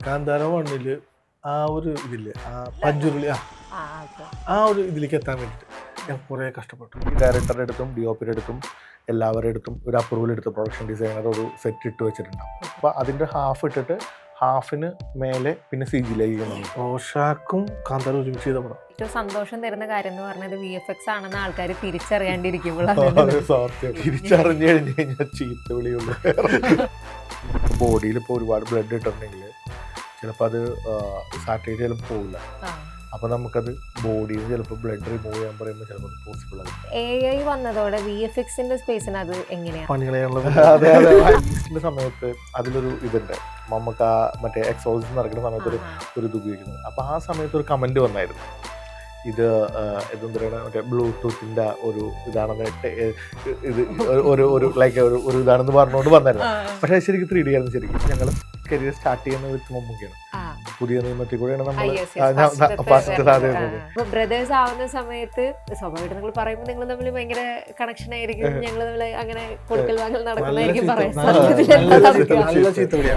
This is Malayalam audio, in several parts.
കാന്താര മണ്ണില് ആ ഒരു ഇതില്ലേ, ആ പഞ്ചുരുളി, ആ ഒരു ഇതിലേക്ക് എത്താൻ വേണ്ടിയിട്ട് ഞാൻ കുറേ കഷ്ടപ്പെട്ടു. ഡയറക്ടറുടെ അടുത്തും DOPയുടെ അടുത്തും എല്ലാവരുടെ അടുത്തും ഒരു അപ്രൂവൽ എടുത്ത് പ്രൊഡക്ഷൻ ഡിസൈനർ ഒരു സെറ്റ് ഇട്ട് വെച്ചിട്ടുണ്ടാവും. അപ്പോൾ അതിൻ്റെ ഹാഫ് ഇട്ടിട്ട് ഹാഫിന് മേലെ പിന്നെ CG റോഷാക്കും കാന്താര ഒരുമിച്ച് ചെയ്ത പടം. ഏറ്റവും സന്തോഷം തരുന്ന കാര്യം എന്ന് പറഞ്ഞത് VFX ആണെന്ന് ആൾക്കാർ തിരിച്ചറിയാണ്ടിരിക്കുമ്പോഴാണ്. തിരിച്ചറിഞ്ഞു കഴിഞ്ഞ് കഴിഞ്ഞാൽ ചീത്ത വിളിയുള്ളൂ. ബോഡിയിൽ ഇപ്പോൾ ഒരുപാട് ബ്ലഡ് ഇട്ടിട്ടുണ്ടെങ്കിൽ ചിലപ്പോൾ അത് സാറ്റലൈറ്റ് ചിലപ്പോൾ പോകില്ല. അപ്പോൾ നമുക്കത് ബോഡിയിൽ നിന്ന് ചിലപ്പോൾ ബ്ലഡ് റിമൂവ് ചെയ്യാൻ പറയുമ്പോൾ ചിലപ്പോൾ പോസിബിൾ ആണ്. AI വന്നതോടെ VFXന്റെ സ്പേസിന് അത് എങ്ങനെയാണ് പണികളെയാണുള്ളത്. അതെ സമയത്ത് അതിലൊരു ഇതുണ്ട്, നമുക്ക് ആ മറ്റേ എക്സോസിസ് നടക്കുന്ന സമയത്ത് ഒരു ഇത് ഉപയോഗിക്കുന്നത്. അപ്പോൾ ആ സമയത്ത് ഒരു കമൻറ്റ് വന്നായിരുന്നു, ഇത് ഇതെന്താ പറയുക, മറ്റേ ബ്ലൂടൂത്തിൻ്റെ ഒരു ഇതാണെന്ന്, ഇത് ഒരു ലൈക്ക് ഒരു ഇതാണെന്ന് പറഞ്ഞുകൊണ്ട് വന്നായിരുന്നു. പക്ഷേ ശരിക്കും 3D ആയിരുന്നു. ശരിക്കും ഞങ്ങൾ കരിയർ സ്റ്റാർട്ട് ചെയ്യുന്ന വ്യക്തി മുമ്പൊക്കെയാണ്, പുതിയ നിയമത്തിൽ കൂടെയാണ് നമ്മൾ ഫസ്റ്റ് സാധ്യത. ബ്രദേഴ്സ് ആവുന്ന സമയത്ത് സ്വാഭാവികമായിട്ട് നിങ്ങൾ പറയുമ്പോൾ നിങ്ങൾ തമ്മിൽ ഭയങ്കര കണക്ഷൻ ആയിരിക്കും, ഞങ്ങൾ തമ്മിൽ അങ്ങനെ കൊടുക്കൽ വാങ്ങൽ നടക്കുന്നതായിരിക്കും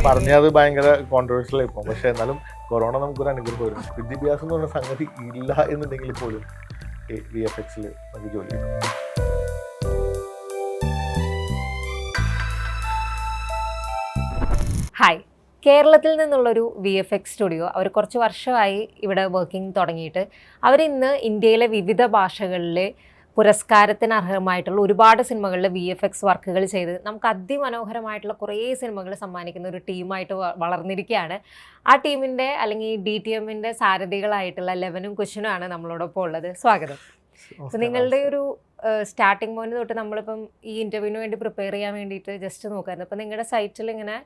പറഞ്ഞത് ഭയങ്കര കോൺട്രവേഴ്ഷ്യൽ ഇപ്പം. പക്ഷെ എന്നാലും കൊറോണ നമുക്കൊരു അനുഗ്രഹമായിരുന്നു. വിദ്യാഭ്യാസം എന്ന് പറഞ്ഞ സംഗതി ഇല്ല എന്നുണ്ടെങ്കിൽ പോലും VFXൽ നമുക്ക് ജോലി കിട്ടും. ഹായ്, കേരളത്തിൽ നിന്നുള്ളൊരു VFX സ്റ്റുഡിയോ. അവർ കുറച്ച് വർഷമായി ഇവിടെ വർക്കിംഗ് തുടങ്ങിയിട്ട്. അവരിന്ന് ഇന്ത്യയിലെ വിവിധ ഭാഷകളിൽ പുരസ്കാരത്തിന് അർഹമായിട്ടുള്ള ഒരുപാട് സിനിമകളിൽ VFX വർക്കുകൾ ചെയ്ത് നമുക്ക് അതിമനോഹരമായിട്ടുള്ള കുറേ സിനിമകൾ സമ്മാനിക്കുന്ന ഒരു ടീമായിട്ട് വളർന്നിരിക്കുകയാണ്. ആ ടീമിൻ്റെ അല്ലെങ്കിൽ DTMൻ്റെ സാരഥികളായിട്ടുള്ള ലെവനും കുശനുമാണ് നമ്മളോടൊപ്പം ഉള്ളത്. സ്വാഗതം. അപ്പോൾ നിങ്ങളുടെ ഒരു സ്റ്റാർട്ടിങ് പോയിന്റ് തൊട്ട് നമ്മളിപ്പം ഈ ഇൻ്റർവ്യൂവിന് വേണ്ടി പ്രിപ്പയർ ചെയ്യാൻ വേണ്ടിയിട്ട് ജസ്റ്റ് നോക്കായിരുന്നു. അപ്പോൾ നിങ്ങളുടെ സൈറ്റിൽ ഇങ്ങനെ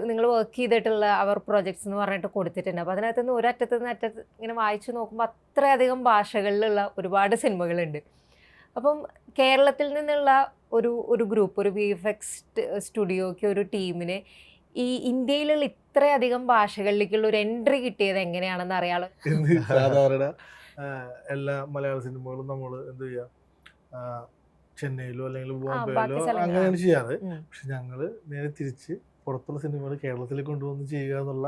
നിങ്ങൾ വർക്ക് ചെയ്തിട്ടുള്ള അവർ പ്രോജക്ട്സ് എന്ന് പറഞ്ഞിട്ട് കൊടുത്തിട്ടുണ്ട്. അപ്പോൾ അതിനകത്ത് നിന്ന് ഒരറ്റത്ത് നിന്ന് അറ്റത്ത് ഇങ്ങനെ വായിച്ചു നോക്കുമ്പോൾ അത്രയധികം ഭാഷകളിലുള്ള ഒരുപാട് സിനിമകളുണ്ട്. അപ്പം കേരളത്തിൽ നിന്നുള്ള ഒരു ഗ്രൂപ്പ്, ഒരു VFX സ്റ്റുഡിയോയ്ക്ക്, ഒരു ടീമിന് ഈ ഇന്ത്യയിലുള്ള ഇത്രയധികം ഭാഷകളിലേക്കുള്ള ഒരു എൻട്രി കിട്ടിയത് എങ്ങനെയാണെന്ന് അറിയാലോ. സാധാരണ എല്ലാ മലയാള സിനിമകളും നമ്മൾ എന്ത് ചെയ്യുക, ചെന്നൈയിലോ അല്ലെങ്കിൽ ബോംബെയിലോ അങ്ങനെയാണ് ചെയ്യാറ്. പക്ഷെ ഞങ്ങൾ നേരെ തിരിച്ച് പുറത്തുള്ള സിനിമകൾ കേരളത്തിൽ കൊണ്ടുവന്ന് ചെയ്യുക എന്നുള്ള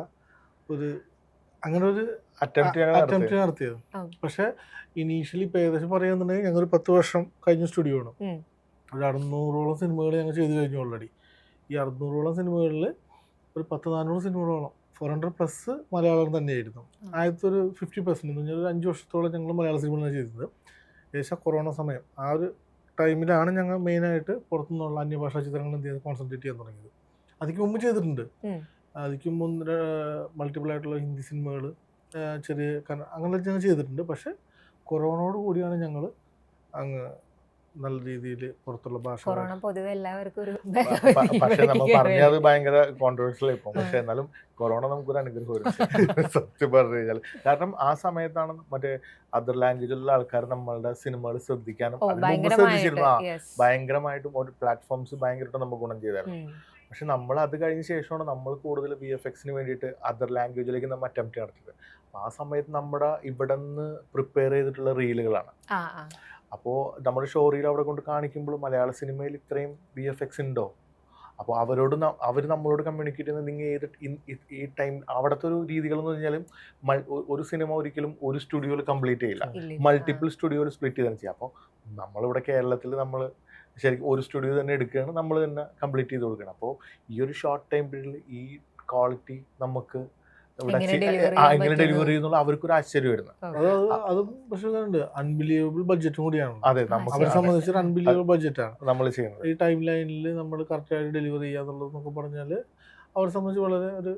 അങ്ങനെ ഒരു അറ്റംപ്റ്റ് നടത്തിയത്. പക്ഷെ ഇനീഷ്യലി ഇപ്പം ഏകദേശം പറയുന്നുണ്ടെങ്കിൽ ഞങ്ങൾ 10 വർഷം കഴിഞ്ഞ സ്റ്റുഡിയോ ആണ്. ഒരു 600ഓളം സിനിമകൾ ഞങ്ങൾ ചെയ്ത് കഴിഞ്ഞു ഓൾറെഡി. ഈ 600ഓളം സിനിമകളിൽ ഒരു 400 സിനിമകളോളം 400+ മലയാളം തന്നെയായിരുന്നു. ആദ്യത്തെ ഒരു 50% എന്ന് പറഞ്ഞാൽ ഒരു 5 വർഷത്തോളം ഞങ്ങൾ മലയാള സിനിമകളാണ് ചെയ്തത്. ഏകദേശം കൊറോണ സമയം ആ ഒരു ടൈമിലാണ് ഞങ്ങൾ മെയിനായിട്ട് പുറത്തുനിന്നുള്ള അന്യഭാഷാ ചിത്രങ്ങൾ എന്ത് ചെയ്ത് കോൺസെൻട്രേറ്റ് ചെയ്യാൻ തുടങ്ങിയത്. അതിക്ക് മുമ്പ് ചെയ്തിട്ടുണ്ട്. അതിക്ക് മുമ്പ് മൾട്ടിപ്പിൾ ആയിട്ടുള്ള ഹിന്ദി സിനിമകൾ, ചെറിയ അങ്ങനെ ഞങ്ങൾ ചെയ്തിട്ടുണ്ട്. പക്ഷെ കൊറോണയോട് കൂടിയാണ് ഞങ്ങൾ അങ്ങ് നല്ല രീതിയിൽ പുറത്തുള്ള ഭാഷ. പക്ഷെ നമ്മൾ പറഞ്ഞത് ഭയങ്കര കോൺട്രവേഴ്ഷ്യൽ ഇപ്പം. പക്ഷെ എന്നാലും കൊറോണ നമുക്കൊരു അനുഗ്രഹം സത്യം പറഞ്ഞു കഴിഞ്ഞാൽ. കാരണം ആ സമയത്താണ് മറ്റേ അതർ ലാംഗ്വേജിലുള്ള ആൾക്കാർ നമ്മളുടെ സിനിമകൾ ശ്രദ്ധിക്കാനും ശ്രദ്ധിച്ചിരുന്നു. ഭയങ്കരമായിട്ടും ഒരു പ്ലാറ്റ്ഫോംസ് ഭയങ്കരമായിട്ട് നമുക്ക് ഗുണം ചെയ്തായിരുന്നു. പക്ഷെ നമ്മൾ അത് കഴിഞ്ഞ ശേഷമാണ് നമ്മൾ കൂടുതൽ VFXന് വേണ്ടിയിട്ട് അതർ ലാംഗ്വേജിലേക്ക് നമ്മൾ അറ്റംപ്റ്റ് നടത്തിയത്. ആ സമയത്ത് നമ്മുടെ ഇവിടെ നിന്ന് പ്രിപ്പയർ ചെയ്തിട്ടുള്ള റീലുകളാണ്. അപ്പോൾ നമ്മുടെ ഷോ റീൽ അവിടെ കൊണ്ട് കാണിക്കുമ്പോൾ മലയാള സിനിമയിൽ ഇത്രയും VFX ഉണ്ടോ, അപ്പോൾ അവർ നമ്മളോട് കമ്മ്യൂണിക്കേറ്റ് ചെയ്യുന്നത് നിങ്ങൾ ഈ ടൈം അവിടുത്തെ ഒരു രീതികളെന്ന് പറഞ്ഞാലും ഒരു സിനിമ ഒരിക്കലും ഒരു സ്റ്റുഡിയോയിൽ കംപ്ലീറ്റ് ചെയ്യില്ല, മൾട്ടിപ്പിൾ സ്റ്റുഡിയോയിൽ സ്പ്ലിറ്റ് ചെയ്താണ് ചെയ്യുക. അപ്പോൾ നമ്മളിവിടെ കേരളത്തിൽ നമ്മൾ ശരിക്കും ഒരു സ്റ്റുഡിയോ തന്നെ എടുക്കുകയാണ്, നമ്മൾ തന്നെ കംപ്ലീറ്റ് ചെയ്ത് കൊടുക്കണം. അപ്പോൾ ഈ ഒരു ഷോർട്ട് ടൈം പീരീഡിൽ ഈ ക്വാളിറ്റി നമുക്ക് എങ്ങനെ ഡെലിവറി ചെയ്യുന്നുള്ള അവർക്കൊരു ആശ്ചര്യം വരുന്നത്. അത് പക്ഷേ അൺബിലീവബിൾ ബഡ്ജറ്റും കൂടിയാണ്. അതെ, അവരെ സംബന്ധിച്ചൊരു അൺബിലീവബിൾ ബഡ്ജറ്റാണ് നമ്മൾ ചെയ്യുന്നത്. ഈ ടൈം ലൈനിൽ നമ്മൾ കറക്റ്റായിട്ട് ഡെലിവറി ചെയ്യാന്നുള്ളതെന്നൊക്കെ പറഞ്ഞാൽ അവരെ സംബന്ധിച്ച് വളരെ ഒരു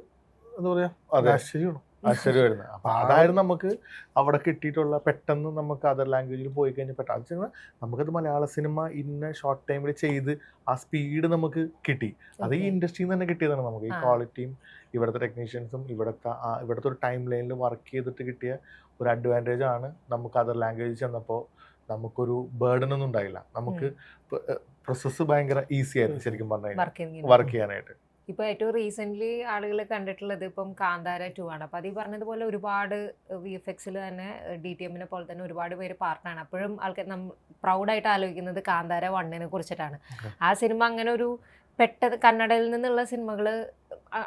എന്താ പറയാ, ആശ്ചര്യമാണ് വരുന്നത്. അപ്പോൾ അതായിരുന്നു നമുക്ക് അവിടെ കിട്ടിയിട്ടുള്ള. പെട്ടെന്ന് നമുക്ക് അതർ ലാംഗ്വേജിൽ പോയി കഴിഞ്ഞാൽ പെട്ടെന്ന് നമുക്കത് മലയാള സിനിമ ഇന്ന ഷോർട്ട് ടൈമിൽ ചെയ്ത് ആ സ്പീഡ് നമുക്ക് കിട്ടി. അത് ഈ ഇൻഡസ്ട്രിയിൽ നിന്ന് തന്നെ കിട്ടിയതാണ്. നമുക്ക് ഈ ക്വാളിറ്റിയും ഇവിടുത്തെ ടെക്നീഷ്യൻസും ഇവിടുത്തെ ഒരു ടൈം ലൈനിൽ വർക്ക് ചെയ്തിട്ട് കിട്ടിയ ഒരു അഡ്വാൻറ്റേജ് ആണ്. നമുക്ക് അതർ ലാംഗ്വേജ് ചെന്നപ്പോൾ നമുക്കൊരു ബേർഡനൊന്നും ഉണ്ടായില്ല. നമുക്ക് പ്രോസസ്സ് ഭയങ്കര ഈസി ആയിരുന്നു ശരിക്കും പറഞ്ഞാൽ വർക്ക് ചെയ്യാനായിട്ട്. ഇപ്പോൾ ഏറ്റവും റീസെൻ്റ്ലി ആളുകൾ കണ്ടിട്ടുള്ളത് ഇപ്പം കാന്താര 2 ആണ്. അപ്പോൾ അത് ഈ പറഞ്ഞതുപോലെ ഒരുപാട് VFXൽ തന്നെ DTMനെ പോലെ തന്നെ ഒരുപാട് പേര് പാർട്ടാണ്. അപ്പോഴും ആൾക്കാർ പ്രൗഡായിട്ട് ആലോചിക്കുന്നത് കാന്താര 1നെ കുറിച്ചിട്ടാണ്. ആ സിനിമ അങ്ങനെ ഒരു പെട്ടെന്ന് കന്നഡയിൽ നിന്നുള്ള സിനിമകൾ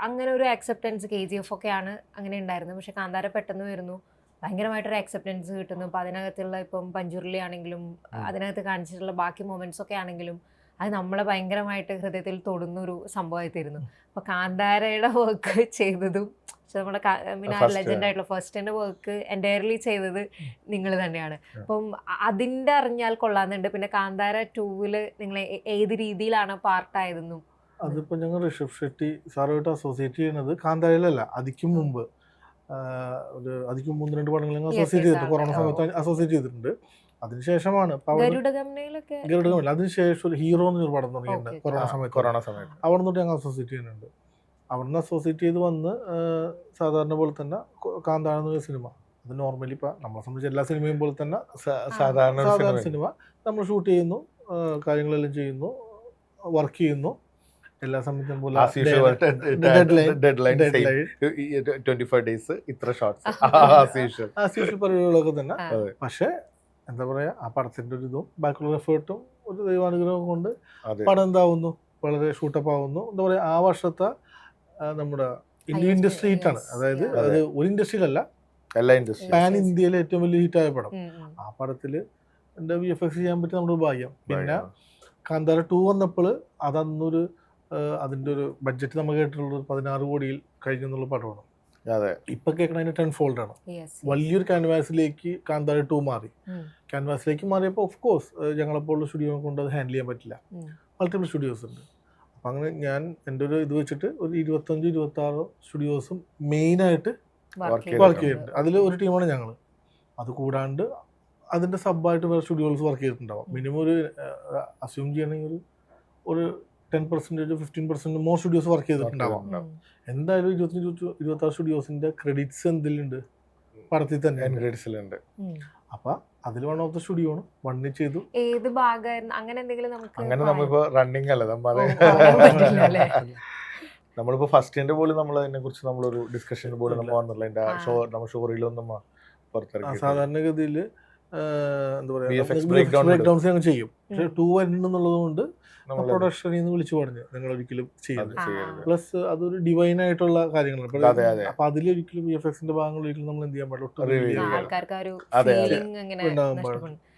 അങ്ങനെ ഒരു ആക്സെപ്റ്റൻസ് KGF ഒക്കെയാണ് അങ്ങനെ ഉണ്ടായിരുന്നത്. പക്ഷെ കാന്താര പെട്ടെന്ന് വരുന്നു, ഭയങ്കരമായിട്ടൊരു ആക്സെപ്റ്റൻസ് കിട്ടുന്നു. അപ്പോൾ അതിനകത്തുള്ള ഇപ്പം പഞ്ചുരുളി ആണെങ്കിലും അതിനകത്ത് കാണിച്ചിട്ടുള്ള ബാക്കി മൊമെന്റ്സ് ഒക്കെ ആണെങ്കിലും അത് നമ്മളെ ഭയങ്കരമായിട്ട് ഹൃദയത്തിൽ തൊടുന്നൊരു സംഭവമായി തരുന്നു. അപ്പോൾ കാന്താരയുടെ വർക്ക് ചെയ്തതും നമ്മുടെ പിന്നെ ലെജൻഡ് ആയിട്ടുള്ള ഫസ്റ്റിൻ്റെ വർക്ക് എൻറ്റയർലി ചെയ്തത് നിങ്ങൾ തന്നെയാണ്. അപ്പം അതിൻ്റെ അറിഞ്ഞാൽ കൊള്ളാമെന്നുണ്ട്. പിന്നെ കാന്താര 2-ൽ നിങ്ങൾ ഏത് രീതിയിലാണ് പാർട്ടായതെന്നും. അതിപ്പോൾ ഞങ്ങൾ ഋഷഭ് ഷെട്ടി സാറുമായിട്ട് അസോസിയേറ്റ് ചെയ്യുന്നത് കാന്താരയിലല്ല, അതിക്കും മുമ്പ് അതിക്കും 1-2 പടങ്ങൾ ഞങ്ങൾ അസോസിയേറ്റ് ചെയ്തിട്ടുണ്ട്. കൊറോണ സമയത്ത് അസോസിയേറ്റ് ചെയ്തിട്ടുണ്ട്. അതിനുശേഷമാണ് ഗരുഡഗമല്ല, അതിനുശേഷം ഒരു ഹീറോ എന്നൊരു പടം തുടങ്ങിയിട്ടുണ്ട് കൊറോണ സമയത്ത്. അവിടെ നിന്നിട്ട് ഞങ്ങൾ അസോസിയേറ്റ് ചെയ്യുന്നുണ്ട്. അവിടെ നിന്ന് അസോസിയേറ്റ് ചെയ്ത് വന്ന് സാധാരണ പോലെ തന്നെ കാന്താര എന്നൊരു സിനിമ, അത് നോർമലി ഇപ്പം നമ്മളെ സംബന്ധിച്ച് എല്ലാ സിനിമയും പോലെ തന്നെ സാധാരണ സിനിമ നമ്മൾ ഷൂട്ട് ചെയ്യുന്നു, കാര്യങ്ങളെല്ലാം ചെയ്യുന്നു, വർക്ക് ചെയ്യുന്നു. എല്ലാ സമയത്തും പോലെ പരിപാടികളൊക്കെ തന്നെ. പക്ഷെ എന്താ പറയാ, ആ പടത്തിന്റെ ഒരു ഇതും ബാക്കിയുള്ള എഫേർട്ടും ഒരു ദൈവാനുഗ്രഹം കൊണ്ട് പടം എന്താവുന്നു, വളരെ ഷൂട്ടപ്പ് ആവുന്നു. എന്താ പറയാ, ആ വർഷത്തെ നമ്മുടെ ഇന്ത്യൻ ഇൻഡസ്ട്രി ഹിറ്റാണ്. അതായത് അത് ഒരു ഇൻഡസ്ട്രിയിലല്ല, പാൻ ഇന്ത്യയിലെ ഏറ്റവും വലിയ ഹിറ്റായ പടം. ആ പടത്തില് എന്റെ VFX ചെയ്യാൻ പറ്റി നമ്മുടെ ഭാഗ്യം. പിന്നെ കാന്താര 2 വന്നപ്പോൾ അതന്നൊരു അതിന്റെ ഒരു ബഡ്ജറ്റ് നമ്മൾ കേട്ടിട്ടുള്ളത് 16 കോടിയിൽ കഴിഞ്ഞെന്നുള്ള പടമാണ്. ഇപ്പൊ കേൾക്കണ അതിന്റെ 10 ഫോൾഡ് ആണ്. വലിയൊരു ക്യാൻവാസിലേക്ക് കാന്താര 2 മാറി. ക്യാൻവാസിലേക്ക് മാറിയപ്പോൾ ഓഫ് കോഴ്സ് ഞങ്ങളെപ്പോലുള്ള സ്റ്റുഡിയോ കൊണ്ട് അത് ഹാൻഡിൽ ചെയ്യാൻ പറ്റില്ല. മൾട്ടിപ്പിൾ സ്റ്റുഡിയോസ് ഉണ്ട്. അപ്പം അങ്ങനെ ഞാൻ എൻ്റെ ഒരു ഇത് വെച്ചിട്ട് ഒരു 25-26 സ്റ്റുഡിയോസും മെയിനായിട്ട് വർക്ക് ചെയ്തിട്ടുണ്ട്. അതിൽ ഒരു ടീമാണ് ഞങ്ങൾ. അത് കൂടാണ്ട് അതിൻ്റെ സബ്ബായിട്ട് വേറെ സ്റ്റുഡിയോസ് വർക്ക് ചെയ്തിട്ടുണ്ടാവും. മിനിമം ഒരു അസ്യൂം ചെയ്യണമെങ്കിൽ ഒരു 10% 15% മോർ സ്റ്റുഡിയോസ് വർക്ക് ചെയ്തിട്ടുണ്ടാവാം. എന്തായാലും 25-26 സ്റ്റുഡിയോസിന്റെ ക്രെഡിറ്റ്സ് എന്തിലുണ്ട്, പടത്തിൽ തന്നെ. അപ്പൊ അതിൽ വൺ ഓഫ് ദ സ്റ്റുഡിയോ ആണ്. വണ്ണിൽ ചെയ്തു. ഏത് ഭാഗം അങ്ങനെ എന്തെങ്കിലും അങ്ങനെ നമ്മളിപ്പോ റണ്ണിങ് അല്ല നമ്മളിപ്പോ ഫസ്റ്റിന്റെ പോലും നമ്മൾ അതിനെ കുറിച്ച് നമ്മളൊരു ഡിസ്കഷൻ പോലും നമ്മൾ വന്നില്ല. നമ്മൾ ഷോറിലൊന്നും പുറത്തിറക്കി സാധാരണഗതിയിൽ എന്താ പറയാ ബ്രേക്ക് ഡൗൺസ് ഞങ്ങൾ ചെയ്യും. പക്ഷെ 2 വരുന്നുള്ളത് കൊണ്ട് പ്രൊഡക്ഷനിൽ നിന്ന് വിളിച്ചു പറഞ്ഞു നിങ്ങൾ ഒരിക്കലും ചെയ്യരുത്. പ്ലസ് അതൊരു ഡിവൈൻ ആയിട്ടുള്ള കാര്യങ്ങളാണ്. അപ്പൊ അതിലൊരിക്കലും VFXന്റെ ഭാഗങ്ങൾ ഒരിക്കലും നമ്മൾ എന്ത് ചെയ്യാൻ പാടില്ല.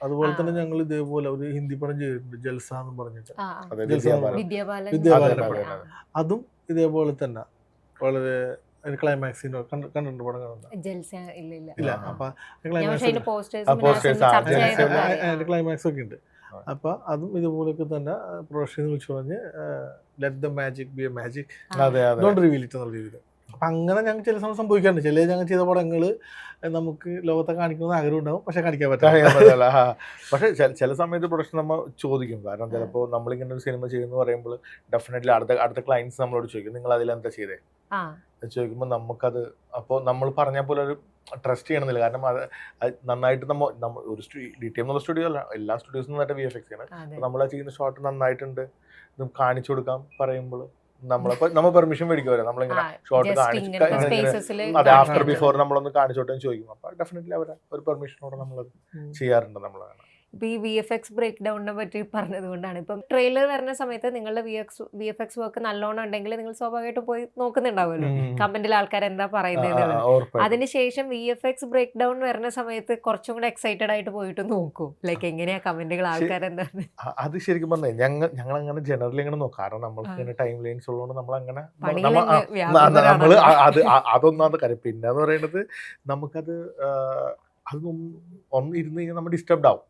അതുപോലെ തന്നെ ഞങ്ങൾ ഇതേപോലെ ഒരു ഹിന്ദി പടം ചെയ്തിട്ടുണ്ട്, ജൽസ എന്ന് പറഞ്ഞിട്ട്. വിദ്യാബാലൻ പടം. അതും ഇതേപോലെ തന്നെ വളരെ ക്ലൈമാക്സിനോ കണ്ടിട്ടുണ്ട് പടം ഇല്ല. അപ്പൊ ക്ലൈമാക്സ് ഒക്കെ ഉണ്ട്. അപ്പൊ അതും ഇതുപോലൊക്കെ തന്നെ പ്രൊഡക്ഷനിൽ വിളിച്ചു പറഞ്ഞ് let the magic B A magic, don't reveal it എന്നുള്ള രീതിയിൽ. അപ്പൊ അങ്ങനെ ഞങ്ങൾ ചില സമയം സംഭവിക്കാറുണ്ട്. ചില ഞങ്ങൾ ചെയ്ത പടങ്ങൾ നമുക്ക് ലോകത്തെ കാണിക്കുന്ന ആഗ്രഹം ഉണ്ടാവും, പക്ഷെ കാണിക്കാൻ പറ്റില്ല. പക്ഷെ ചില സമയത്ത് പ്രൊഡക്ഷൻ നമ്മൾ ചോദിക്കും. കാരണം ചിലപ്പോൾ നമ്മളിങ്ങനെ ഒരു സിനിമ ചെയ്യുന്ന പറയുമ്പോൾ ഡെഫിനറ്റ്ലി അടുത്ത ക്ലയൻസ് നമ്മളോട് ചോദിക്കും നിങ്ങൾ അതിലെന്താ ചെയ്തേ ചോദിക്കുമ്പോൾ നമുക്കത് അപ്പോൾ നമ്മൾ പറഞ്ഞ പോലെ ഒരു ട്രസ്റ്റ് ചെയ്യണമെന്നില്ല. കാരണം അത് നന്നായിട്ട് നമ്മൾ ഒരു DTM എന്നുള്ള സ്റ്റുഡിയോ അല്ല, എല്ലാ സ്റ്റുഡിയോസും നന്നായിട്ട് VFX ആണ്. നമ്മൾ ചെയ്യുന്ന ഷോട്ട് നന്നായിട്ടുണ്ട് കാണിച്ചു കൊടുക്കാം പറയുമ്പോൾ നമ്മൾ പെർമിഷൻ മേടിക്കുമല്ലോ. നമ്മളിങ്ങനെ ഷോട്ട് കാണിച്ച് ആഫ്റ്റർ ബിഫോർ നമ്മളൊന്ന് കാണിച്ചോട്ടെ ചോദിക്കും. അപ്പൊ ഡെഫിനറ്റ്ലി അവരെ ഒരു പെർമിഷനോടെ നമ്മളത് ചെയ്യാറുണ്ട്. നമ്മളാണ് ഇപ്പം ഈ VFX ബ്രേക്ക് ഡൗണിനെ പറ്റി പറഞ്ഞത് കൊണ്ടാണ്. ഇപ്പം ട്രെയിലർ വരുന്ന സമയത്ത് നിങ്ങളുടെ VFX വർക്ക് നല്ലോണം ഉണ്ടെങ്കിൽ നിങ്ങൾ സ്വാഭാവികമായിട്ട് പോയി നോക്കുന്നുണ്ടാവുമല്ലോ കമന്റിൽ ആൾക്കാർ എന്താ പറയുന്നത്. അതിനുശേഷം VFX ബ്രേക്ക് ഡൗൺ വരുന്ന സമയത്ത് കുറച്ചും കൂടെ എക്സൈറ്റഡ് ആയിട്ട് പോയിട്ട് നോക്കൂ, ലൈക്ക് എങ്ങനെയാ കമന്റുകൾ ആൾക്കാർ എന്താ. അത് ശരിക്കും പറഞ്ഞാൽ ഞങ്ങൾ അങ്ങനെ ജനറലി അങ്ങനെ നോക്കാം. കാരണം നമ്മൾക്ക് ടൈം ലൈൻസ് ഉള്ളതുകൊണ്ട് നമ്മളങ്ങനെ അതൊന്നാമത്തെ കാര്യം. പിന്നെ എന്ന് പറയുന്നത് നമുക്കത് ഒന്ന് ഇരുന്ന് കഴിഞ്ഞാൽ നമ്മൾ ഡിസ്റ്റർബ്ഡ് ആവും.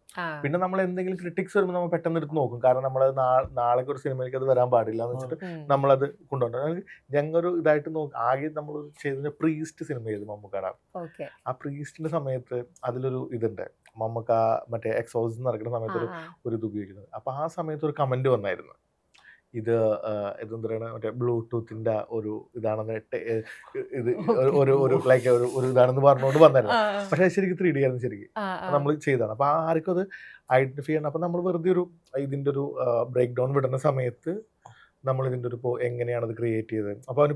പിന്നെ നമ്മൾ എന്തെങ്കിലും ക്രിറ്റിക്സ് വരുമ്പോൾ നമ്മൾ പെട്ടെന്ന് എടുത്ത് നോക്കും. കാരണം നമ്മളത് നാളെ ഒരു സിനിമയിലേക്ക് അത് വരാൻ പാടില്ല എന്ന് വെച്ചിട്ട് നമ്മളത് കൊണ്ടുപോകും. ഞങ്ങളൊരു ഇതായിട്ട് നോക്കി ആകെ നമ്മൾ ചെയ്ത പ്രീസ്റ്റ് സിനിമ ചെയ്തു മമ്മൂക്കാണ്. ആ പ്രീസ്റ്റിന്റെ സമയത്ത് അതിലൊരു ഇതുണ്ട്, മമ്മൂക്ക മറ്റേ എക്സോസ് നടക്കുന്ന സമയത്ത് ഒരു ഇത് ഉപയോഗിക്കുന്നത്. അപ്പൊ ആ സമയത്ത് ഒരു കമന്റ് വന്നായിരുന്നു, ഇതെന്താ പറയുക മറ്റേ ബ്ലൂടൂത്തിന്റെ ഒരു ഇതാണെന്ന് ഇത് ഒരു ലൈക്ക് ഒരു ഇതാണെന്ന് പറഞ്ഞുകൊണ്ട് വന്നായിരുന്നു. പക്ഷെ ശരിക്കും 3D ആയിരുന്നു ശരിക്കും നമ്മൾ ചെയ്തതാണ്. അപ്പൊ ആർക്കും അത് ഐഡന്റിഫൈ ചെയ്യണം. അപ്പൊ നമ്മൾ വെറുതെ ഇതിന്റെ ഒരു ബ്രേക്ക് ഡൗൺ വിടുന്ന സമയത്ത് നമ്മൾ ഇതിന്റെ ഒരു എങ്ങനെയാണ് അത് ക്രിയേറ്റ് ചെയ്തത്. അപ്പൊ അവന്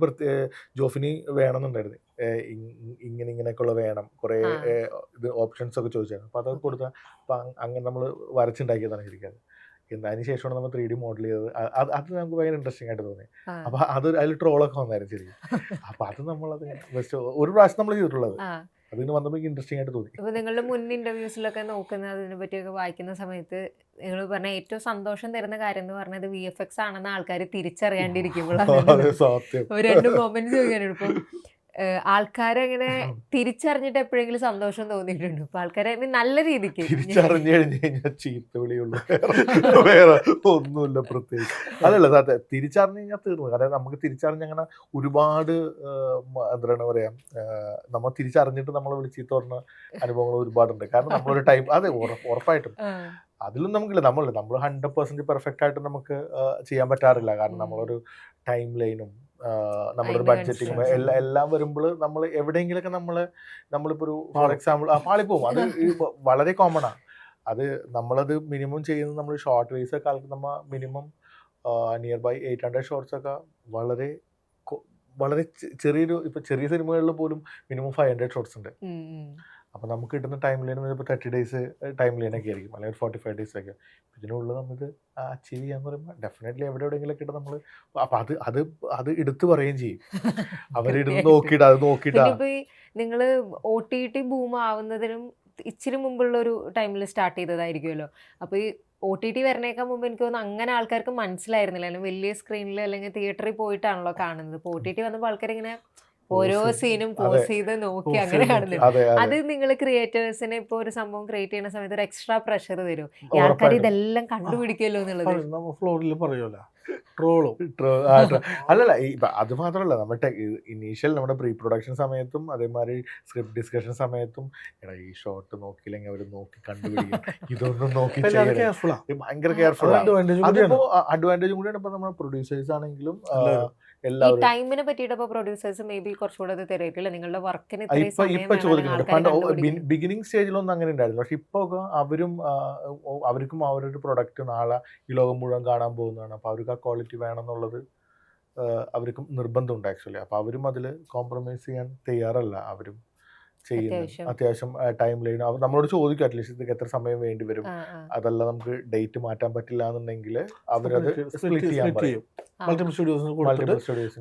ജോഫിനി വേണമെന്നുണ്ടായിരുന്നു, ഇങ്ങനെയൊക്കെയുള്ള വേണം കുറെ ഇത് ഓപ്ഷൻസ് ഒക്കെ ചോദിച്ചായിരുന്നു. അപ്പൊ അതൊക്കെ കൊടുത്താൽ അപ്പൊ അങ്ങനെ നമ്മൾ വരച്ചുണ്ടാക്കിയതാണ് ശരിക്കും. അതിന് ശേഷമാണ് നമ്മൾ 3D മോഡൽ ചെയ്തത്. അത് നമുക്ക് ഭയങ്കര ഇൻട്രസ്റ്റിംഗ് ആയിട്ട് തോന്നി. ആ. അപ്പൊ അത് അതിൽ ട്രോളൊക്കെ വന്നായിരുന്നു ശരിക്കും. അപ്പൊ അത് നമ്മളത് ജസ്റ്റ് ഒരു പ്രാവശ്യം നമ്മൾ ചെയ്തിട്ടുള്ളത്. ആ. അതിന് വന്നപ്പോൾ ഇൻട്രസ്റ്റിംഗ് ആയിട്ട് തോന്നി. ഇപ്പൊ നിങ്ങളുടെ മുൻ ഇന്റർവ്യൂസിലൊക്കെ നോക്കുന്ന അതിനെ പറ്റിയൊക്കെ വായിക്കുന്ന സമയത്ത് നിങ്ങൾ പറഞ്ഞ ഏറ്റവും സന്തോഷം തരുന്ന കാര്യം എന്ന് പറഞ്ഞത് VFX ആണെന്ന് ആൾക്കാർ തിരിച്ചറിയാണ്ടിരിക്കുമ്പോഴാണ്. അതെ, സത്യം. രണ്ട് മൊമെന്റ്സ് ചോദിക്കാനുണ്ട്. ഇപ്പം ആൾക്കാരങ്ങനെ തിരിച്ചറിഞ്ഞിട്ട് എപ്പോഴെങ്കിലും സന്തോഷം തോന്നിയിട്ടുണ്ട്? ഇപ്പൊ ആൾക്കാരെ നല്ല രീതിക്ക് തിരിച്ചറിഞ്ഞു കഴിഞ്ഞു കഴിഞ്ഞാൽ ചീത്ത വിളിയുള്ളൂ, വേറെ ഒന്നുമില്ല പ്രത്യേകിച്ച്. അതല്ല സത്യം, തിരിച്ചറിഞ്ഞു കഴിഞ്ഞാൽ തീർന്നു. കാരണം നമുക്ക് തിരിച്ചറിഞ്ഞങ്ങനെ ഒരുപാട് എന്താണ് പറയാ, നമ്മൾ തിരിച്ചറിഞ്ഞിട്ട് നമ്മളെ വിളിച്ചീത്ത പറഞ്ഞ അനുഭവങ്ങൾ ഒരുപാടുണ്ട്. കാരണം നമ്മളൊരു ടൈം, അതെ ഉറപ്പായിട്ടും അതിലും നമുക്കില്ല, നമ്മൾ 100% പെർഫെക്റ്റ് ആയിട്ട് നമുക്ക് ചെയ്യാൻ പറ്റാറില്ല. കാരണം നമ്മളൊരു ടൈം ലൈനും നമ്മളൊരു ബഡ്ജറ്റിങ്ങും എല്ലാം വരുമ്പോൾ നമ്മൾ എവിടെയെങ്കിലൊക്കെ നമ്മളിപ്പോൾ ഒരു ഫോർ എക്സാമ്പിൾ പാളിപ്പോവും. അത് വളരെ കോമൺ ആണ്. അത് നമ്മളത് മിനിമം ചെയ്യുന്നത് നമ്മൾ ഷോർട്ട് വേസ് ഒക്കെ ആൾക്ക് നമ്മൾ മിനിമം നിയർ ബൈ 800 ഷോർട്സ് ഒക്കെ വളരെ ചെറിയൊരു, ഇപ്പൊ ചെറിയ സിനിമകളിൽ പോലും മിനിമം 500 ഷോർട്സ് ഉണ്ട്. അപ്പോൾ നമുക്ക് കിട്ടുന്ന ടൈം ലൈൻ ഇപ്പോൾ 30 ഡേയ്സ് ടൈം ലൈനൊക്കെ ആയിരിക്കും, അല്ലെങ്കിൽ 45 ഡേയ്സ് ഒക്കെ. ഇതിനുള്ളിൽ നമുക്ക് അച്ചീവ് ചെയ്യാന്ന് പറയുമ്പോൾ ഡെഫിനറ്റ്ലി എവിടെയെങ്കിലൊക്കെ ഇട്ട് നമ്മൾ അപ്പോൾ അത് എടുത്തു പറയുകയും ചെയ്യും. അവരിടുന്ന് നോക്കിയിട്ട് അത് നോക്കിയിട്ടാണ്. നിങ്ങൾ OTT ബൂം ആവുന്നതിനും ഇച്ചിരി മുമ്പുള്ള ഒരു ടൈമിൽ സ്റ്റാർട്ട് ചെയ്തതായിരിക്കുമല്ലോ. അപ്പോൾ ഈ OTT വരണേക്കാൾ മുമ്പ് എനിക്ക് തോന്നുന്നു അങ്ങനെ ആൾക്കാർക്ക് മനസ്സിലായിരുന്നില്ല, അല്ലെങ്കിൽ വലിയ സ്ക്രീനിൽ അല്ലെങ്കിൽ തിയേറ്ററിൽ പോയിട്ടാണല്ലോ കാണുന്നത്. ഇപ്പോൾ OTT വന്നപ്പോൾ ആൾക്കാരിങ്ങനെ ഓരോ സീനും പോസ് ചെയ്ത് നോക്കി അങ്ങനെ കാണുന്നുണ്ട്. അത് നിങ്ങൾ ക്രിയേറ്റേഴ്സിനെ ഇപ്പോൾ ഒരു സംഭവം ക്രിയേറ്റ് ചെയ്യുന്ന സമയത്ത് ഒരു എക്സ്ട്രാ പ്രഷർ തരും, ഈ ആൾക്കാർ ഇതെല്ലാം കണ്ടുപിടിക്കുമല്ലോ എന്നുള്ളത്. ഫ്ലോറിൽ പറയുമല്ലോ ട്രോളും. അല്ലല്ല, അത് മാത്രമല്ല, നമ്മുടെ ഇനീഷ്യൽ നമ്മുടെ പ്രീ പ്രൊഡക്ഷൻ സമയത്തും അതേമാതിരി സ്ക്രിപ്റ്റ് ഡിസ്കഷൻ സമയത്തും ഈ ഷോട്ട് നോക്കിയില്ലെങ്കിൽ അവർ നോക്കി കണ്ടുപിടിക്കും, ഇതൊന്നും നോക്കി ഭയങ്കര കെയർഫുൾ. അതിപ്പോ അഡ്വാൻറ്റേജും കൂടിയാണ്. ഇപ്പൊ നമ്മുടെ പ്രൊഡ്യൂസേഴ്സ് ആണെങ്കിലും ഈ ടൈമിനെ പറ്റിയിട്ട് പ്രൊഡ്യൂസേഴ്സ് മേ ബി കുറച്ചുകൂടെ തെരയിട്ടില്ല നിങ്ങളുടെ വർക്കിന്. ഇപ്പൊ ചോദിക്കുന്നുണ്ട്, പണ്ട് ബിഗിനിങ് സ്റ്റേജിലൊന്നും അങ്ങനെ ഉണ്ടായിരുന്നു. പക്ഷെ ഇപ്പൊ അവർക്കും അവരൊരു പ്രൊഡക്റ്റ് നാളെ ഈ ലോകം മുഴുവൻ കാണാൻ പോകുന്നതാണ്. അപ്പൊ അവർക്ക് ആ ക്വാളിറ്റി വേണം എന്നുള്ളത് അവർക്കും നിർബന്ധമുണ്ട് ആക്ച്വലി. അപ്പൊ അവരും അതിൽ കോംപ്രമൈസ് ചെയ്യാൻ തയ്യാറല്ല. അവരും ചെയ്യുന്നത് അത്യാവശ്യം ടൈം ലൈൻ നമ്മളോട് ചോദിക്കും, അറ്റ്ലീസ്റ്റ് ഇതൊക്കെ എത്ര സമയം വേണ്ടി വരും, അതല്ല നമുക്ക് ഡേറ്റ് മാറ്റാൻ പറ്റില്ല എന്നുണ്ടെങ്കിൽ അവരത് സ്പ്ലിറ്റ് ചെയ്യാൻ പറയും. മൾട്ടിപ്പിൾ സ്റ്റുഡിയോസിന്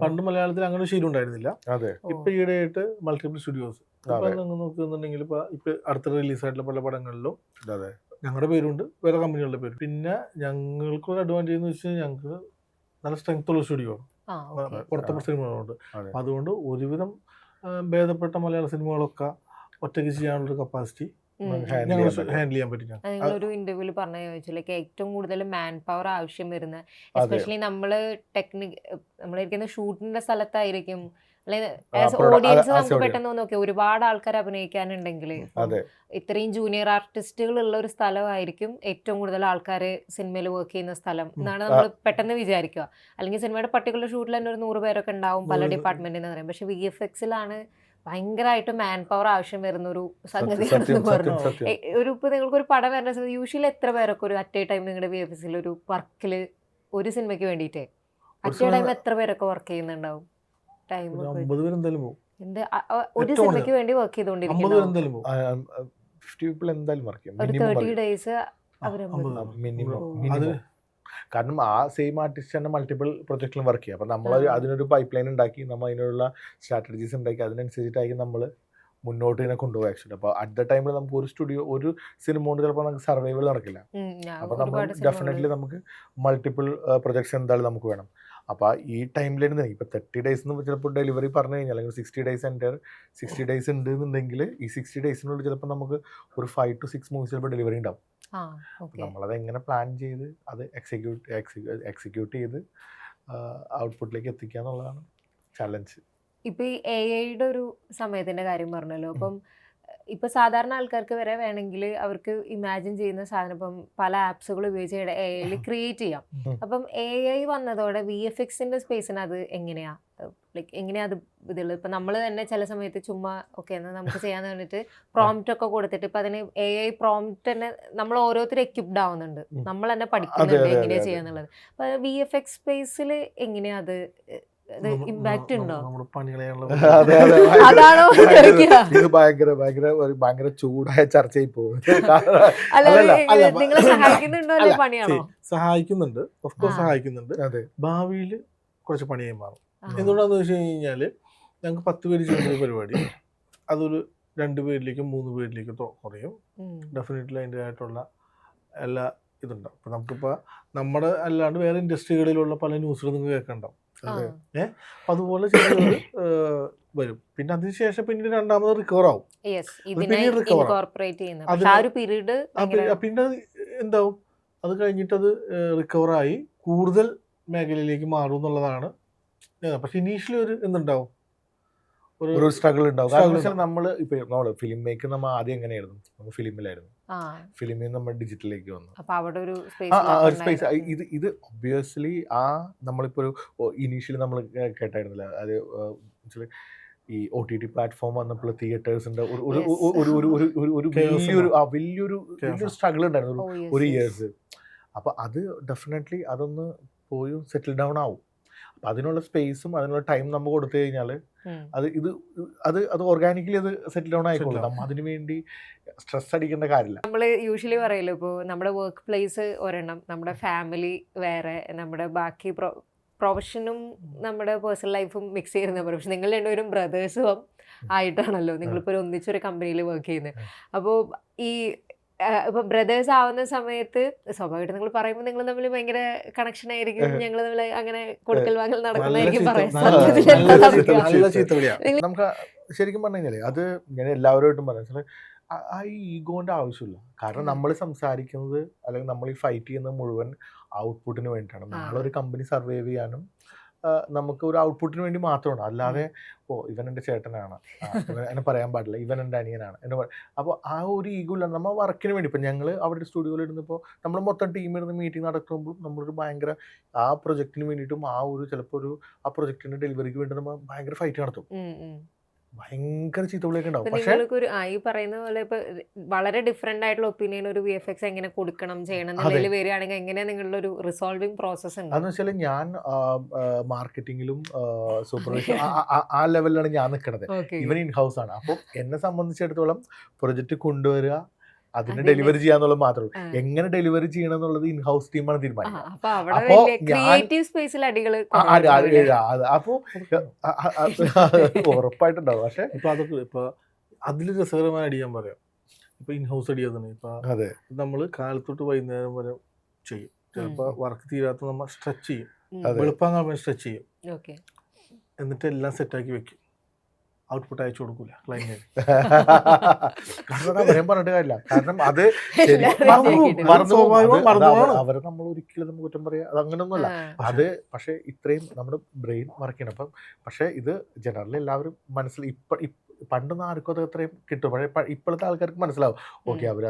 പണ്ട് മലയാളത്തിൽ അങ്ങനെ ശീലം ഉണ്ടായിരുന്നില്ല. അതെ, ഇപ്പൊ ഈയിടെയായിട്ട് മൾട്ടിപ്പിൾ സ്റ്റുഡിയോസ് നോക്കുന്നുണ്ടെങ്കിൽ ഇപ്പൊ അടുത്ത റിലീസായിട്ടുള്ള പല പടങ്ങളിലും അതെ ഞങ്ങളുടെ പേരുണ്ട്, വേറെ കമ്പനികളുടെ പേര്. പിന്നെ ഞങ്ങൾക്കൊരു അഡ്വാൻറ്റേജ് എന്ന് വെച്ചാൽ ഞങ്ങൾക്ക് നല്ല സ്ട്രെങ്ത് ഉള്ള സ്റ്റുഡിയോ ആണ്, പുറത്തെ സിനിമകളുണ്ട്. അതുകൊണ്ട് ഒരുവിധം ഭേദപ്പെട്ട മലയാള സിനിമകളൊക്കെ ഒറ്റയ്ക്ക് ചെയ്യാനുള്ളൊരു കപ്പാസിറ്റി ഞങ്ങൾ ഹാൻഡിൽ ചെയ്യാൻ പറ്റും. നിങ്ങളൊരു ഇന്റർവ്യൂവിൽ പറഞ്ഞ ചോദിച്ചു, ലൈക്ക് ഏറ്റവും കൂടുതൽ മാൻ പവർ ആവശ്യം വരുന്ന, എസ്പെഷ്യലി നമ്മളിരിക്കുന്ന ഷൂട്ടിന്റെ സ്ഥലത്തായിരിക്കും, ഓഡിയൻസ് നമുക്ക് പെട്ടെന്ന് നോക്കി ഒരുപാട് ആൾക്കാർ അഭിനയിക്കാനുണ്ടെങ്കിൽ ഇത്രയും ജൂനിയർ ആർട്ടിസ്റ്റുകൾ ഉള്ള ഒരു സ്ഥലമായിരിക്കും ഏറ്റവും കൂടുതൽ ആൾക്കാർ സിനിമയിൽ വർക്ക് ചെയ്യുന്ന സ്ഥലം എന്നാണ് നമ്മൾ പെട്ടെന്ന് വിചാരിക്കുക. അല്ലെങ്കിൽ സിനിമയുടെ പർട്ടിക്കുലർ ഷൂട്ടിൽ തന്നെ ഒരു 100 പേരൊക്കെ ഉണ്ടാവും പല ഡിപ്പാർട്ട്മെന്റിൽ എന്ന് പറയും. പക്ഷെ VFXലാണ് ഭയങ്കരമായിട്ട് മാൻ പവർ ആവശ്യം വരുന്ന ഒരു സംഗതിയാണെന്ന് പറഞ്ഞു. ഇപ്പൊ നിങ്ങൾക്ക് ഒരു പടം വരുന്ന സമയത്ത് യൂഷ്വലി എത്ര പേരൊക്കെ ഒരു അറ്റ് എ ടൈം നിങ്ങളുടെ VFXൽ ഒരു വർക്കിൽ ഒരു സിനിമയ്ക്ക് വേണ്ടിയിട്ട് അറ്റ് എ ടൈം എത്ര പേരൊക്കെ വർക്ക് ചെയ്യുന്നുണ്ടാവും? ഒരു സിനിമയ്ക്ക് വേണ്ടി വർക്ക് ചെയ്തോണ്ടിരിക്കും ഒരു 30 ഡേയ്സ് മിനിമം. കാരണം ആ സെയിം ആർട്ടിസ്റ്റ് തന്നെ മൾട്ടിപ്പിൾ പ്രൊജക്റ്റിലും വർക്ക് ചെയ്യും. അപ്പം നമ്മൾ അതിനൊരു പൈപ്പ് ലൈൻ ഉണ്ടാക്കി, നമ്മൾ അതിനുള്ള സ്ട്രാറ്റജീസ് ഉണ്ടാക്കി, അതിനനുസരിച്ചിട്ടായിരിക്കും നമ്മൾ മുന്നോട്ട് ഇതിനെ കൊണ്ടുപോകും ആക്ച്വലി. അപ്പോൾ അറ്റ് ദ ടൈമിൽ നമുക്ക് ഒരു സിനിമ കൊണ്ട് ചിലപ്പോൾ നമുക്ക് സർവൈവൽ നടക്കില്ല. അപ്പോൾ നമ്മൾ ഡെഫിനറ്റ്ലി നമുക്ക് മൾട്ടിപ്പിൾ പ്രൊജക്ട്സ് എന്തായാലും നമുക്ക് വേണം. അപ്പോൾ ഈ ടൈം ലൈൻ ഇപ്പോൾ 30 ഡേയ്സ് ചിലപ്പോൾ ഡെലിവറി പറഞ്ഞു കഴിഞ്ഞാൽ, അല്ലെങ്കിൽ 60 ഡേയ്സ് ഉണ്ട് എന്നുണ്ടെങ്കിൽ ഈ 60 ഡേയ്സിനുള്ളിൽ ചിലപ്പോൾ നമുക്ക് ഒരു 5 to 6 മൂവീസ് ചിലപ്പോൾ ഡെലിവറി ഉണ്ടാവും. നമ്മളത് എങ്ങനെ പ്ലാൻ ചെയ്ത് അത് എക്സിക്യൂട്ട് ചെയ്ത് ഔട്ട്പുട്ടിലേക്ക് എത്തിക്കുക എന്നുള്ളതാണ് ചലഞ്ച്. ഇപ്പൊ ഈ AI-യുടെ ഒരു സമയത്തിന്റെ കാര്യം പറഞ്ഞല്ലോ. അപ്പം ഇപ്പൊ സാധാരണ ആൾക്കാർക്ക് വരെ വേണമെങ്കിൽ അവർക്ക് ഇമാജിൻ ചെയ്യുന്ന സാധനം ഇപ്പം പല ആപ്സുകൾ ഉപയോഗിച്ച് AI ക്രിയേറ്റ് ചെയ്യാം. അപ്പം AI വന്നതോടെ VFXന്റെ സ്പേസിന് അത് എങ്ങനെയാ, ലൈക്ക് എങ്ങനെയാ അത് ഇതുള്ളത്? ഇപ്പൊ നമ്മൾ തന്നെ ചില സമയത്ത് ചുമ്മാ ഓക്കെ എന്നാൽ നമുക്ക് ചെയ്യാന്ന് പറഞ്ഞിട്ട് പ്രോംപ്റ്റ് ഒക്കെ കൊടുത്തിട്ട് ഇപ്പൊ അതിന് AI പ്രോംപ്റ്റ് തന്നെ നമ്മൾ ഓരോരുത്തരും എക്യുപ്ഡ് ആവുന്നുണ്ട്, നമ്മൾ തന്നെ പഠിക്കുന്നുണ്ട് എങ്ങനെയാ ചെയ്യാന്നുള്ളത്. അപ്പൊ VFX സ്പേസിൽ എങ്ങനെയാ അത് ഇമ്പാക്റ്റ് ഉണ്ടോ? നമ്മുടെ പണികളെയുള്ള അതെ അതെ അതാണോ ചോദിക്കുക? ഇത് ഭയങ്കര ചൂടായ ചർച്ചയായി പോകും. അല്ല നിങ്ങളെ സഹായിക്കുന്നുണ്ടോ അല്ലെ പണിയാണോ? സഹായിക്കുന്നുണ്ട്, ഓഫ് കോഴ്സ് സഹായിക്കുന്നുണ്ട്. അതെ ഭാവിയിൽ കുറച്ച് പണിയായി മാറും. എന്തുകൊണ്ടാന്ന് വെച്ച് കഴിഞ്ഞാൽ ഞങ്ങൾക്ക് 10 പേര് ചെയ്യുന്ന പരിപാടി അതൊരു 2 പേരിലേക്കും 3 പേരിലേക്കും കുറയും. ഡെഫിനറ്റ്ലി അതിൻ്റെതായിട്ടുള്ള എല്ലാ ഇതുണ്ടാവും. ഇപ്പം നമുക്കിപ്പോൾ നമ്മുടെ അല്ലാണ്ട് വേറെ ഇൻഡസ്ട്രികളിലുള്ള പല ന്യൂസുകളും നിങ്ങൾക്ക് കേൾക്കണ്ടാവും. അതുപോലെ ചെയ്തത് വരും. പിന്നെ അതിനുശേഷം പിന്നീട് രണ്ടാമത് റിക്കവർ ആവും. പിന്നെ എന്താവും, അത് കഴിഞ്ഞിട്ട് അത് റിക്കവറായി കൂടുതൽ മേഖലയിലേക്ക് മാറും എന്നുള്ളതാണ്. പക്ഷെ ഇനീഷ്യലി ഒരു എന്തുണ്ടാവും, ഒരു സ്ട്രഗിൾ ഉണ്ടാവും. കാരണം വെച്ചാൽ നമ്മള് ഫിലിം മേക്ക് നമ്മൾ ആദ്യം എങ്ങനെയായിരുന്നു, നമ്മൾ ഫിലിമിലായിരുന്നു, ഫിലിമിൽ നിന്ന് നമ്മൾ ഡിജിറ്റലിലേക്ക് വന്നു. സ്പേസ് ഇത് ഒബ്വിയസ്ലി നമ്മളിപ്പോ ഒരു ഇനീഷ്യലി നമ്മൾ കേട്ടായിരുന്നില്ല, അത് ഈ OTT പ്ലാറ്റ്ഫോം വന്നപ്പോൾ തിയേറ്റേഴ്സിന്റെ വലിയൊരു സ്ട്രഗിൾ ഉണ്ടായിരുന്നു ഒരു ഇയേഴ്സ്. അപ്പൊ അത് ഡെഫിനറ്റ്ലി അതൊന്ന് പോയി സെറ്റിൽ ഡൗൺ ആവും. അപ്പൊ അതിനുള്ള സ്പേസും അതിനുള്ള ടൈം നമ്മൾ കൊടുത്തു കഴിഞ്ഞാല് അത് ഓർഗാനിക്കലി അത് സെറ്റിൽ ഡൗൺ ആയിക്കോളും. നമ്മ അതിനു വേണ്ടി സ്ട്രെസ് അടിക്കേണ്ട കാര്യമില്ല. നമ്മള് യൂഷ്വലി പറയല്ലോ, ഇപ്പോൾ നമ്മുടെ വർക്ക് പ്ലേസ് ഒരെണ്ണം, നമ്മുടെ ഫാമിലി വേറെ, നമ്മുടെ ബാക്കി പ്രൊഫഷനും നമ്മുടെ പേഴ്സണൽ ലൈഫും മിക്സ് ചെയ്യുന്ന പോലെ. പക്ഷെ നിങ്ങൾ രണ്ടുപേരും ബ്രദേഴ്സും ആയിട്ടാണല്ലോ നിങ്ങളിപ്പോൾ ഒന്നിച്ചൊരു കമ്പനിയിൽ വർക്ക് ചെയ്യുന്നത്. അപ്പോൾ ഈ ഇപ്പൊ ബ്രദേഴ്സ് ആവുന്ന സമയത്ത് സ്വാഭാവികമായിട്ട് നിങ്ങൾ പറയുമ്പോൾ നിങ്ങൾ തമ്മിൽ ഭയങ്കര കണക്ഷൻ ആയിരിക്കും, ഞങ്ങൾ തമ്മിൽ അങ്ങനെ കൊടുക്കൽ വാങ്ങൽ നടക്കുന്നതായിരിക്കും പറയാം. നമുക്ക് ശരിക്കും പറഞ്ഞു കഴിഞ്ഞാല് അത് ഞാൻ എല്ലാവരുമായിട്ടും പറഞ്ഞാൽ ആ ഈഗോന്റെ ആവശ്യമില്ല. കാരണം നമ്മൾ സംസാരിക്കുന്നത് അല്ലെങ്കിൽ നമ്മൾ ഈ ഫൈറ്റ് ചെയ്യുന്നത് മുഴുവൻ ഔട്ട്പുട്ടിന് വേണ്ടിയിട്ടാണ്. നാളെ ഒരു കമ്പനി സർവൈവ് ചെയ്യാനും നമുക്ക് ഒരു ഔട്ട്പുട്ടിന് വേണ്ടി മാത്രമാണ്. അല്ലാതെ ഇവൻ എൻ്റെ ചേട്ടനാണ്, എന്നെ പറയാൻ പാടില്ല, ഇവൻ എൻ്റെ അനിയനാണ് എന്നെ. അപ്പോൾ ആ ഒരു ഈഗോ ഇല്ല. നമ്മൾ വർക്കിന് വേണ്ടി ഇപ്പം ഞങ്ങൾ അവിടെ സ്റ്റുഡിയോയിൽ ഇരുന്നപ്പോൾ നമ്മൾ മൊത്തം ടീം ഇരുന്ന് മീറ്റിംഗ് നടക്കുമ്പോൾ നമ്മളൊരു ഭയങ്കര ആ പ്രൊജക്റ്റിന് വേണ്ടിയിട്ടും ചിലപ്പോൾ ആ പ്രൊജക്റ്റിൻ്റെ ഡെലിവറിക്ക് വേണ്ടി നമ്മൾ ഭയങ്കര ഫൈറ്റ് നടത്തും. ഭയങ്കര ചീത്തവിളിയൊക്കെ ഉണ്ടാവും. നിങ്ങൾക്കൊരു ഈ പറയുന്ന പോലെ ഇപ്പൊ വളരെ ഡിഫറെന്റ് ആയിട്ടുള്ള ഒപ്പീനിയൻ ഒരു VFX എങ്ങനെ കൊടുക്കണം ചെയ്യണം എന്നുള്ളതിൽ വരികയാണെങ്കിൽ എങ്ങനെയാ നിങ്ങളുടെ ഒരു റിസോൾവിംഗ് പ്രോസസ് ഉണ്ട്? അതെന്ന് വെച്ചാൽ ഞാൻ മാർക്കറ്റിങ്ങിലും സൂപ്പർവൈസർ ആ ലെവലിലാണ് ഞാൻ നിൽക്കുന്നത്. ഇവൻ ഇൻ ഹൗസ് ആണ്. അപ്പോൾ എന്നെ സംബന്ധിച്ചിടത്തോളം പ്രൊജക്റ്റ് കൊണ്ടുവരിക, അതിനെ ഡെലിവറി ചെയ്യാന്നുള്ളത് മാത്രമേ ഉള്ളൂ. എങ്ങനെ ഡെലിവറി ചെയ്യണം എന്നുള്ളത് ഇൻ ഹൗസ് ടീമാണ് തീരുമാനിക്കുന്നത്. അപ്പോ ഉറപ്പായിട്ടുണ്ടാവും. പക്ഷെ ഇപ്പൊ അതൊക്കെ ഇപ്പൊ അതിൽ രസകരമായ അടി ഞാൻ പറയാം. ഇപ്പൊ ഇൻ ഹൗസ് അടി തന്നെ ഇപ്പൊ നമ്മള് കാലത്തൊട്ട് വൈകുന്നേരം വരെ ചെയ്യും. ചിലപ്പോ വർക്ക് തീരാത്ത നമ്മൾ സ്ട്രെച്ച് ചെയ്യും, വെളുപ്പാങ്ങാൻ സ്ട്രെച്ച് ചെയ്യും, എന്നിട്ട് എല്ലാം സെറ്റാക്കി വെക്കും. ഔട്ട്പുട്ട് അയച്ചു കൊടുക്കൂല ക്ലൈന്റിന്. കാരണം പറഞ്ഞിട്ട് കാര്യമില്ല. കാരണം അത് അവരെ നമ്മൾ ഒരിക്കലും കുറ്റം പറയാ, അത് അങ്ങനെയൊന്നുമല്ല. അത് പക്ഷെ ഇത്രയും നമ്മുടെ ബ്രെയിൻ വർക്ക് ചെയ്യണം. അപ്പം പക്ഷെ ഇത് ജനറലി എല്ലാവരും പണ്ടൊന്നും ആർക്കും അത് അത്രയും കിട്ടും. പക്ഷേ ഇപ്പോഴത്തെ ആൾക്കാർക്ക് മനസ്സിലാവും, ഓക്കെ അവർ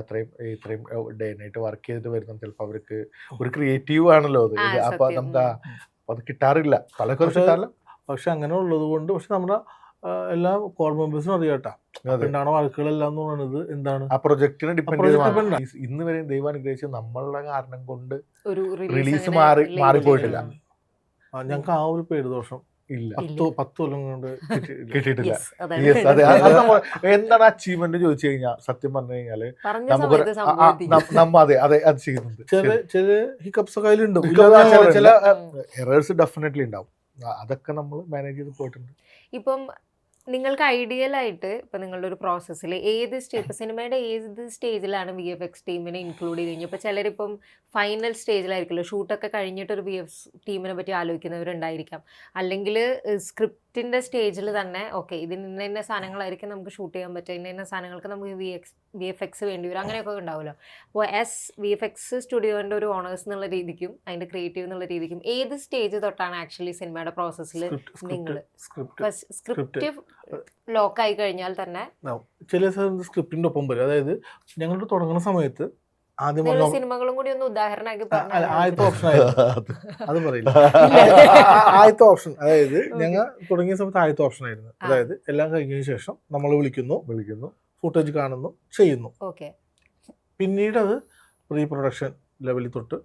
ഇത്രയും ഡേ നൈറ്റ് വർക്ക് ചെയ്തിട്ട് വരുന്നത് ചിലപ്പോൾ അവർക്ക് ഒരു ക്രിയേറ്റീവ് ആണല്ലോ അത്. അപ്പൊ നമുക്ക് അത് കിട്ടാറില്ല, പലർക്കും കിട്ടാറില്ല. പക്ഷെ അങ്ങനെ ഉള്ളത് കൊണ്ട് പക്ഷെ നമ്മുടെ എല്ലാ കോർ മെമ്പേഴ്സിനും അറിയാട്ടാ എന്താണ് വർക്കുകളെല്ലാം എന്ന് പറയുന്നത് എന്താണ് ആ പ്രൊജക്ടിനെ ഡിപ്പെൻഡ്. ഇന്ന് വരെ ദൈവം അനുഗ്രഹിച്ച് നമ്മളുടെ കാരണം കൊണ്ട് റിലീസ് മാറിപ്പോയിട്ടില്ല. ഞങ്ങൾക്ക് ആ ഒരു പേരുദോഷം ഇല്ല. 10 കൊല്ലം കൊണ്ട് കിട്ടിയിട്ടില്ല. എന്താണ് അച്ചീവ്മെന്റ് ചോദിച്ചു കഴിഞ്ഞാൽ സത്യം പറഞ്ഞു കഴിഞ്ഞാല് അതെ അത് ചെയ്യുന്നുണ്ട്. ചില ഹിക്കപ്സ് ഒക്കെ അതിലുണ്ട്, ചില എറേഴ്സ് ഡെഫിനറ്റ്ലി ഉണ്ടാവും. അതൊക്കെ നമ്മൾ മാനേജ് ചെയ്ത് പോയിട്ടുണ്ട്. ഇപ്പം നിങ്ങൾക്ക് ഐഡിയലായിട്ട് ഇപ്പം നിങ്ങളുടെ ഒരു പ്രോസസ്സിൽ ഏത് സ്റ്റേജ്, സിനിമയുടെ ഏത് സ്റ്റേജിലാണ് VFX ടീമിനെ ഇൻക്ലൂഡ് ചെയ്ത് കഴിഞ്ഞാൽ? ഇപ്പോൾ ചിലരിപ്പം ഫൈനൽ സ്റ്റേജിലായിരിക്കുമല്ലോ, ഷൂട്ടൊക്കെ കഴിഞ്ഞിട്ട് ഒരു VFX ടീമിനെ പറ്റി ആലോചിക്കുന്നവരുണ്ടായിരിക്കാം. അല്ലെങ്കിൽ സ്ക്രിപ്റ്റിൻ്റെ സ്റ്റേജിൽ തന്നെ ഓക്കെ ഇതിന് ഇന്ന സാധനങ്ങളായിരിക്കും നമുക്ക് ഷൂട്ട് ചെയ്യാൻ പറ്റുക, ഇന്ന സാധനങ്ങൾക്ക് നമുക്ക് VFX വേണ്ടി വരും, അങ്ങനെയൊക്കെ ഉണ്ടാവുമല്ലോ. അപ്പോൾ VFX സ്റ്റുഡിയോൻ്റെ ഒരു ഓണേഴ്സ് എന്നുള്ള രീതിക്കും അതിൻ്റെ ക്രിയേറ്റീവ് എന്നുള്ള രീതിക്കും ഏത് സ്റ്റേജ് തൊട്ടാണ് ആക്ച്വലി സിനിമയുടെ പ്രോസസ്സിൽ നിങ്ങൾ സ്ക്രിപ്റ്റ് ലോക്കായി കഴിഞ്ഞാൽ തന്നെ ചില സ്ക്രിപ്റ്റിന്റെ ഒപ്പം വരും? അതായത് ഞങ്ങളുടെ തുടങ്ങുന്ന സമയത്ത് ആദ്യം സിനിമകളും കൂടി ഒന്ന് ഉദാഹരണമാക്കി ആദ്യത്തെ ഓപ്ഷൻ ആയിരുന്നു അത് പറയില്ല. ആദ്യത്തെ ഓപ്ഷൻ അതായത് ഞങ്ങൾ തുടങ്ങിയ സമയത്ത് ആദ്യത്തെ ഓപ്ഷൻ ആയിരുന്നു. അതായത് എല്ലാം കഴിഞ്ഞതിന് ശേഷം നമ്മൾ വിളിക്കുന്നു ഫുട്ടേജ് കാണുന്നു, ചെയ്യുന്നു. പിന്നീട് അത് പ്രീ പ്രൊഡക്ഷൻ ലെവലിൽ തൊട്ട്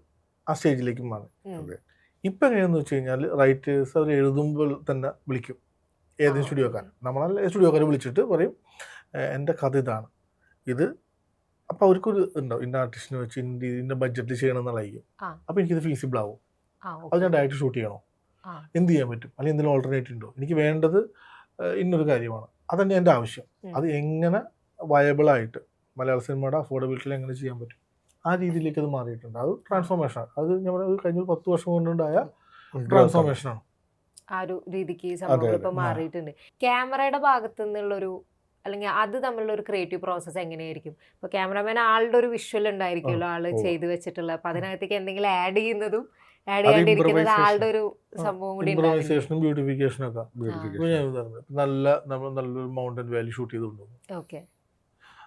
ആ സ്റ്റേജിലേക്ക് മാറി. ഇപ്പം എങ്ങനെയാണെന്ന് വെച്ച് കഴിഞ്ഞാൽ റൈറ്റേഴ്സ് അവർ എഴുതുമ്പോൾ തന്നെ വിളിക്കും ഏതെങ്കിലും സ്റ്റുഡിയോക്കാരൻ, നമ്മളല്ല സ്റ്റുഡിയോക്കാരെ വിളിച്ചിട്ട് പറയും എൻ്റെ കഥ ഇതാണ്, ഇത് അപ്പോൾ അവർക്കൊരു ഉണ്ടാവും ഇന്ന ആർട്ടിസ്റ്റിനെ വെച്ച് ഇന്ന ബഡ്ജറ്റിൽ ചെയ്യണം എന്നുള്ളതായിരിക്കും. അപ്പോൾ എനിക്കിത് ഫീസിബിൾ ആവും, അത് ഞാൻ ഡയറക്റ്റ് ഷൂട്ട് ചെയ്യണോ, എന്ത് ചെയ്യാൻ പറ്റും, അല്ലെങ്കിൽ എന്തെങ്കിലും ഓൾട്ടർനേറ്റീവ് ഉണ്ടോ, എനിക്ക് വേണ്ടത് ഇന്നൊരു കാര്യമാണ്, അതന്നെ എൻ്റെ ആവശ്യം, അത് എങ്ങനെ വയബിളായിട്ട് മലയാള സിനിമയുടെ അഫോർഡബിലിറ്റിയിൽ എങ്ങനെ ചെയ്യാൻ പറ്റും, ആ രീതിയിലേക്ക് അത് മാറിയിട്ടുണ്ട്. അത് ട്രാൻസ്ഫോർമേഷനാണ്, അത് നമ്മുടെ കഴിഞ്ഞ 10 വർഷം കൊണ്ടുണ്ടായ ട്രാൻസ്ഫോർമേഷനാണ്. ആ ഒരു രീതിക്ക് സംഭവങ്ങൾ ഇപ്പൊ മാറിയിട്ടുണ്ട്. ക്യാമറയുടെ ഭാഗത്തു നിന്നുള്ളൊരു അല്ലെങ്കിൽ അത് തമ്മിലുള്ള ഒരു ക്രിയേറ്റീവ് പ്രോസസ്സ് എങ്ങനെയായിരിക്കും? ഇപ്പൊ ക്യാമറമാൻ ആളുടെ ഒരു വിഷ്വൽ ഉണ്ടായിരിക്കുമല്ലോ, ആള് ചെയ്തു വെച്ചിട്ടുള്ള, അപ്പൊ അതിനകത്തേക്ക് എന്തെങ്കിലും ആഡ് ചെയ്യുന്നതും ആഡ് ചെയ്യാണ്ടിരിക്കുന്നത് ആളുടെ ഒരു സംഭവം കൂടി ഇംപ്രവൈസേഷനും ബ്യൂട്ടിഫിക്കേഷനും ഒക്കെ. നല്ലൊരു മൗണ്ടൻ വാലി ഷൂട്ട് ചെയ്തുകൊണ്ടുപോകും. ഓക്കെ.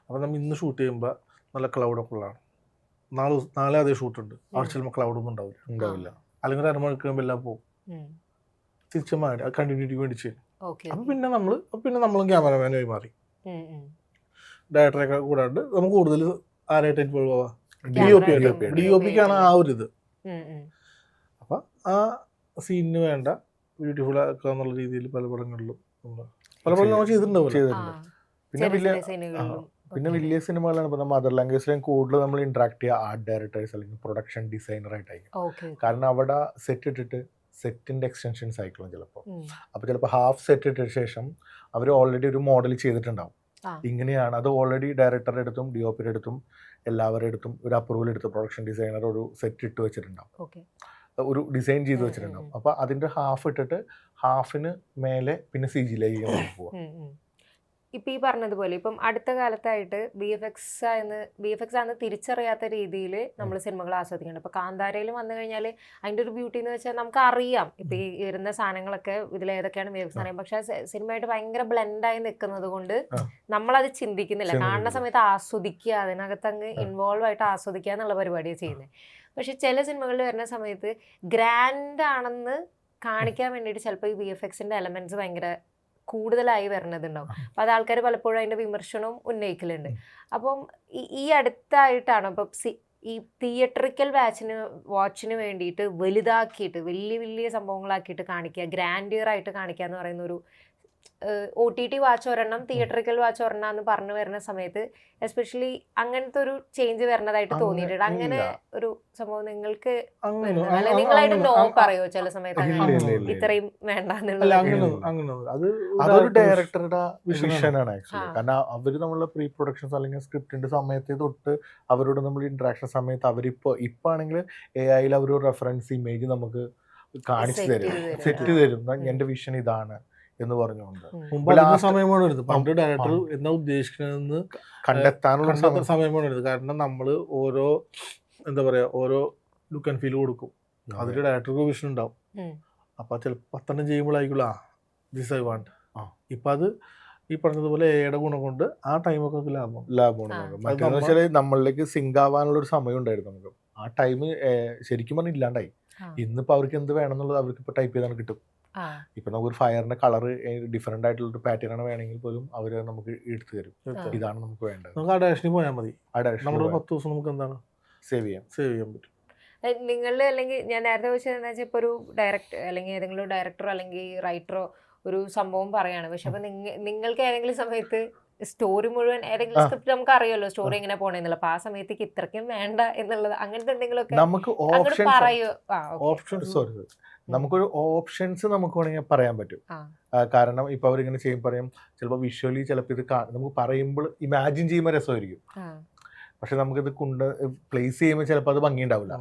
അപ്പൊ നമ്മൾ ഇന്ന് ഷൂട്ട് ചെയ്യുമ്പോൾ നല്ല ക്ലൗഡൊക്കെ ഉള്ളതാണ്, നാളെ അതേ ഷൂട്ടുണ്ട്, അവിടെ ചിലപ്പോൾ ക്ലൗഡൊന്നും ഉണ്ടാവില്ല, അല്ലെങ്കിൽ അരമണിക്കൂർ എല്ലാം പോകും, തിരിച്ചു മാറി അത് കണ്ടിന്യൂറ്റിക്ക് വേണ്ടി ചെയ്യും. അപ്പൊ പിന്നെ നമ്മളും ക്യാമറമാനായി മാറി, ഡയറക്ടറൊക്കെ കൂടാണ്ട് നമുക്ക് കൂടുതൽ ആരായിട്ട് ഇൻവോൾവ് ആവാം, DOP-ക്കാണ് ആ ഒരു ഇത്. അപ്പൊ ആ സീനിന് വേണ്ട ബ്യൂട്ടിഫുൾ ആക്കുക എന്നുള്ള രീതിയിൽ പല പടങ്ങളിലും നമ്മൾ ചെയ്തിട്ടുണ്ടാവില്ല. പിന്നെ വലിയ സിനിമകളാണ് ഇപ്പോൾ മദർ ലാംഗ്വേജിലും കൂടുതൽ നമ്മൾ ഇന്ററാക്ട് ചെയ്യുക ആർട്ട് ഡയറക്ടേഴ്സ് അല്ലെങ്കിൽ പ്രൊഡക്ഷൻ ഡിസൈനർ ആയിട്ടായിരിക്കും. കാരണം അവിടെ സെറ്റ് ഇട്ടിട്ട് സെറ്റിന്റെ എക്സ്റ്റൻഷൻസ് ആയിക്കോളും ചിലപ്പോൾ. അപ്പോൾ ചിലപ്പോൾ ഹാഫ് സെറ്റ് ഇട്ട ശേഷം അവർ ഓൾറെഡി ഒരു മോഡൽ ചെയ്തിട്ടുണ്ടാവും, ഇങ്ങനെയാണ്, അത് ഓൾറെഡി ഡയറക്ടറുടെ അടുത്തും DOP-യുടെ അടുത്തും എല്ലാവരുടെ അടുത്തും ഒരു അപ്രൂവൽ എടുത്ത് പ്രൊഡക്ഷൻ ഡിസൈനർ ഒരു സെറ്റ് ഇട്ട് വെച്ചിട്ടുണ്ടാവും, ഒരു ഡിസൈൻ ചെയ്ത് വെച്ചിട്ടുണ്ടാവും. അപ്പോൾ അതിന്റെ ഹാഫ് ഇട്ടിട്ട് ഹാഫിന് മേലെ പിന്നെ CG-ലേക്ക് പോവാം. ഇപ്പം ഈ പറഞ്ഞതുപോലെ ഇപ്പം അടുത്ത കാലത്തായിട്ട് VFX ആണെന്ന് തിരിച്ചറിയാത്ത രീതിയിൽ നമ്മൾ സിനിമകൾ ആസ്വദിക്കുന്നുണ്ട്. ഇപ്പോൾ കാന്താരയിൽ വന്നു കഴിഞ്ഞാൽ അതിൻ്റെ ഒരു ബ്യൂട്ടി എന്ന് വെച്ചാൽ നമുക്ക് അറിയാം ഇപ്പം ഈ വരുന്ന സാധനങ്ങളൊക്കെ ഇതിലേതൊക്കെയാണ് VFX അറിയാം, പക്ഷെ സിനിമയായിട്ട് ഭയങ്കര ബ്ലെൻഡായി നിൽക്കുന്നത് കൊണ്ട് നമ്മളത് ചിന്തിക്കുന്നില്ല. കാണുന്ന സമയത്ത് ആസ്വദിക്കുക, അതിനകത്ത് അങ്ങ് ഇൻവോൾവ് ആയിട്ട് ആസ്വദിക്കുക എന്നുള്ള പരിപാടിയാണ് ചെയ്യുന്നത്. പക്ഷെ ചില സിനിമകളിൽ വരുന്ന സമയത്ത് ഗ്രാൻഡ് ആണെന്ന് കാണിക്കാൻ വേണ്ടിയിട്ട് ചിലപ്പോൾ ഈ VFX-ന്റെ എലമെന്റ്സ് ഭയങ്കര കൂടുതലായി വരുന്നതുണ്ടാവും. അപ്പം അത് ആൾക്കാർ പലപ്പോഴും അതിൻ്റെ വിമർശനവും ഉന്നയിക്കലുണ്ട്. അപ്പം ഈ അടുത്തായിട്ടാണ് അപ്പം ഈ തിയേറ്ററിക്കൽ വാച്ചിന് വേണ്ടിയിട്ട് വലുതാക്കിയിട്ട് വലിയ വലിയ സംഭവങ്ങളാക്കിയിട്ട് കാണിക്കുക, ഗ്രാൻഡിയർ ആയിട്ട് കാണിക്കുക എന്ന് പറയുന്ന ഒരു OTT വാച്ച് ഒരെണ്ണം തിയേറ്ററിക്കൽ വാച്ച് ഒരെണ്ണം എന്ന് പറഞ്ഞു വരുന്ന സമയത്ത് എസ്പെഷ്യലി അങ്ങനത്തെ ഒരു ചേഞ്ച് വരുന്നതായിട്ട് തോന്നിയിട്ടുണ്ട്. അങ്ങനെ ഒരു സംഭവം നിങ്ങൾക്ക് നിങ്ങളായിട്ട് നോ പറയോ ചില സമയത്ത് ഇത്രയും വേണ്ടെന്നുള്ള? അതൊരു ഡയറക്ടറുടെ വിഷനാണ് ആക്ച്വലി. കാരണം അവര് നമ്മളെ പ്രീ പ്രൊഡക്ഷൻസ് അല്ലെങ്കിൽ സ്ക്രിപ്റ്റിന്റെ സമയത്ത് തൊട്ട് അവരോട് നമ്മൾ ഇന്ററാക്ഷൻ സമയത്ത് ഇപ്പൊ ആണെങ്കിൽ AI-ൽ അവരൊരു റെഫറൻസ് ഇമേജ് നമുക്ക് കാണിച്ചു തരും, സെറ്റ് തരും, എന്റെ വിഷൻ ഇതാണ് എന്ന് പറഞ്ഞുകൊണ്ട്. സമയമാണ് വരുന്നത്, പണ്ട് ഡയറക്ടർ എന്താ ഉദ്ദേശിക്കുന്നതെന്ന് കണ്ടെത്താനുള്ള സമയമാണ് വരുന്നത്. കാരണം നമ്മൾ ഓരോ എന്താ പറയാ ഓരോ ലുക്ക് ആൻഡ് ഫീൽ കൊടുക്കും, അതിൽ ഡയറക്ടർക്ക് വിഷൻ ഉണ്ടാവും. അപ്പൊ ചിലപ്പോൾ 10 ചെയ്യുമ്പോഴായിരിക്കും ദിസ് ഐ വാണ്ട്. ഇപ്പൊ അത് ഈ പറഞ്ഞതുപോലെ AI-യുടെ ഗുണം കൊണ്ട് ആ ടൈമൊക്കെ ലാഭമാണ്. മറ്റേന്ന് വെച്ചാൽ നമ്മളിലേക്ക് സിങ്ക് ആവാനുള്ള ഒരു സമയം ഉണ്ടായിരുന്നു നമുക്ക്. ആ ടൈം ശരിക്കും പറഞ്ഞാൽ ഇല്ലാണ്ടായി. ഇന്നിപ്പോ അവർക്ക് എന്ത് വേണമെന്നുള്ളത് അവർക്ക് ഇപ്പൊ ടൈപ്പ് ചെയ്താണ് കിട്ടും. ഇപ്പൊ നമുക്കൊരു ഫയറിന്റെ കളർ ഡിഫറെന്റ് ആയിട്ടുള്ള ഒരു പാറ്റേൺ ആണ് വേണമെങ്കിൽ പോലും അവര് നമുക്ക് എടുത്തു തരും, ഇതാണ് നമുക്ക് വേണ്ടത്. നമുക്ക് ആ ഡയറക്ഷനിൽ പോയാൽ മതി, നമ്മുടെ 10 ദിവസം നമുക്ക് എന്താണ് സേവ് ചെയ്യാൻ പറ്റും. നിങ്ങൾ അല്ലെങ്കിൽ ഞാൻ നേരത്തെ ചോദിച്ചതെന്ന് വെച്ചാൽ ഇപ്പോൾ ഒരു ഡയറക്ടർ അല്ലെങ്കിൽ ഏതെങ്കിലും ഡയറക്ടറോ അല്ലെങ്കിൽ റൈറ്ററോ ഒരു സംഭവം പറയാണ്, പക്ഷെ അപ്പൊ നിങ്ങൾക്ക് ഏതെങ്കിലും സമയത്ത് സ്റ്റോറി മുഴുവൻ ഏതെങ്കിലും സ്ക്രിപ്റ്റ് നമുക്ക് അറിയാലോ സ്റ്റോറി എങ്ങനെ പോണെന്നുള്ള, അപ്പൊ ആ സമയത്തേക്ക് ഇത്രയ്ക്കും വേണ്ട എന്നുള്ളത് അങ്ങനത്തെ എന്തെങ്കിലുമൊക്കെ നമുക്ക് നമുക്കൊരു ഓപ്ഷൻസ് നമുക്ക് വേണമെങ്കിൽ പറയാൻ പറ്റും. കാരണം ഇപ്പൊ അവരിങ്ങനെ ചെയ്യും പറയും, ചിലപ്പോൾ വിഷ്വലി ചിലപ്പോൾ ഇത് നമുക്ക് പറയുമ്പോൾ ഇമാജിൻ ചെയ്യുമ്പോൾ രസമായിരിക്കും, പക്ഷെ നമുക്കിത് പ്ലേസ് ചെയ്യുമ്പോൾ ചിലപ്പോൾ അത് ഭംഗിയുണ്ടാവില്ല.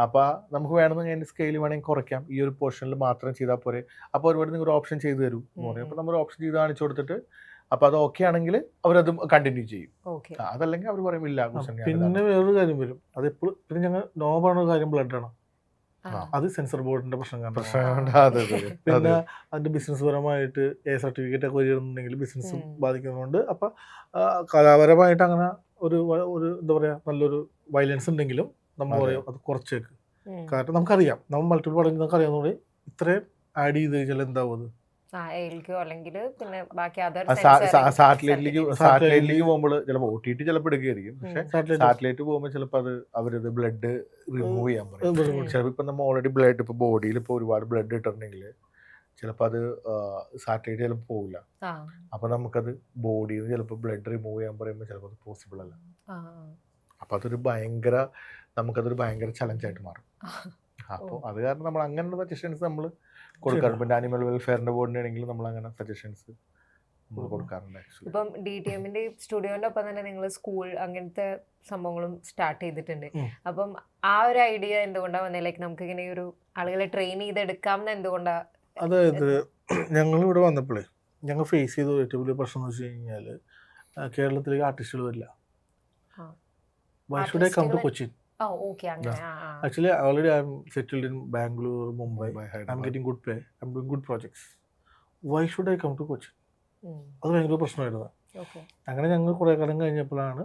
അപ്പൊ നമുക്ക് വേണമെന്ന് അതിന്റെ സ്കെയിൽ വേണമെങ്കിൽ കുറയ്ക്കാം, ഈ ഒരു പോർഷനിൽ മാത്രം ചെയ്താൽ പോരെ. അപ്പൊ ഒരുപാട് നിങ്ങൾ ഓപ്ഷൻ ചെയ്തു തരും എന്ന് പറയും. അപ്പൊ നമ്മൾ ഓപ്ഷൻ ചെയ്ത് കാണിച്ചു കൊടുത്തിട്ട് അപ്പൊ അത് ഓക്കെ ആണെങ്കിൽ അവരത് കണ്ടിന്യൂ ചെയ്യും, അതല്ലെങ്കിൽ അവർ പറയും ഇല്ല. പിന്നെ വേറൊരു കാര്യം വരും, അത് എപ്പോഴും പിന്നെ ഞങ്ങൾ നോ പറഞ്ഞ കാര്യം ബ്ലഡാണ്, അത് സെൻസർ ബോർഡിന്റെ പ്രശ്നം കാരണം. പിന്നെ അതിന്റെ ബിസിനസ് പരമായിട്ട് സർട്ടിഫിക്കറ്റ് ഒക്കെ വരുന്നുണ്ടെങ്കിൽ ബിസിനസ് ബാധിക്കുന്നതുകൊണ്ട് അപ്പൊ കലാപരമായിട്ട് അങ്ങനെ ഒരു എന്താ പറയാ നല്ലൊരു വയലൻസ് ഉണ്ടെങ്കിലും നമ്മൾ പറയും അത് കുറച്ചേക്ക്. കാരണം നമുക്കറിയാം, നമ്മൾ മൾട്ടിപ്പിൾ പടങ്ങൾ നമുക്ക് അറിയാവുന്നതുകൊണ്ട് ഇത്രയും ആഡ് ചെയ്ത് കഴിഞ്ഞാൽ എന്താവും, അത് ALKO അല്ലെങ്കിൽ പിന്നെ ബാക്കി അതർ സാറ്റലൈറ്റിലേക്ക് പോകുമ്പോൾ ചിലപ്പോൾ OTT ചിലപ്പോൾ എടുക്കുകയായിരിക്കും. പക്ഷെ സാറ്റലൈറ്റ് പോകുമ്പോൾ ചിലപ്പോൾ അത് അവരത് ബ്ലഡ് റിമൂവ് ചെയ്യാൻ പറയും. ചിലപ്പോൾ ഇപ്പം നമ്മൾ ഓൾറെഡി ബ്ലഡ് ഇപ്പോൾ ബോഡിയിൽ ഇപ്പോൾ ഒരുപാട് ബ്ലഡ് ഇട്ടിട്ടുണ്ടെങ്കിൽ ചിലപ്പോൾ അത് സാറ്റലൈറ്റ് ചിലപ്പോൾ പോകില്ല. അപ്പോൾ നമുക്കത് ബോഡിയിൽ നിന്ന് ചിലപ്പോൾ ബ്ലഡ് റിമൂവ് ചെയ്യാൻ പറയുമ്പോൾ ചിലപ്പോൾ അത് പോസിബിൾ അല്ല. അപ്പോൾ നമുക്കതൊരു ഭയങ്കര ചലഞ്ചായിട്ട് മാറും. അപ്പോൾ അത് കാരണം നമ്മൾ അങ്ങനെയുള്ള സജഷൻസ് നമ്മൾ കൊടുക്കാറുണ്ട്. പിന്നെ ആനിമൽ വെൽഫെയറിന്റെ ബോർഡിന്റെ ആണെങ്കിലും നമ്മൾ അങ്ങനെ സജഷൻസ് നമ്മൾ കൊടുക്കാറുണ്ട്. ഇപ്പം DTMന്റെ സ്റ്റുഡിയോന്റെ ഒപ്പം തന്നെ നിങ്ങൾ സ്കൂൾ അങ്ങനത്തെ സംഭവങ്ങളും സ്റ്റാർട്ട് ചെയ്തിട്ടുണ്ട്. അപ്പം ആ ഒരു ഐഡിയ എന്തുകൊണ്ടാണ് വന്നത്? ലൈക്ക് നമുക്ക് ഇങ്ങനെ ഒരു ആളുകളെ ട്രെയിൻ ചെയ്തെടുക്കാം എന്ന് എന്തുകൊണ്ടാണ്? അതായത് ഞങ്ങൾ ഇവിടെ വന്നപ്പോഴേ ഞങ്ങൾ ഫേസ് ചെയ്ത ഏറ്റവും വലിയ പ്രശ്നം എന്ന് വെച്ച് കഴിഞ്ഞാൽ കേരളത്തിലേക്ക് ആർട്ടിസ്റ്റുകൾ വരില്ല. Why should I come to Cochin? Actually, already I'm settled in Bangalore, Mumbai. I'm getting good pay. I'm doing good projects. Why should I come to Cochin? അത് ഭയങ്കര പ്രശ്നമായിരുന്നു. അങ്ങനെ ഞങ്ങൾ കുറേ കാലം കഴിഞ്ഞപ്പോഴാണ്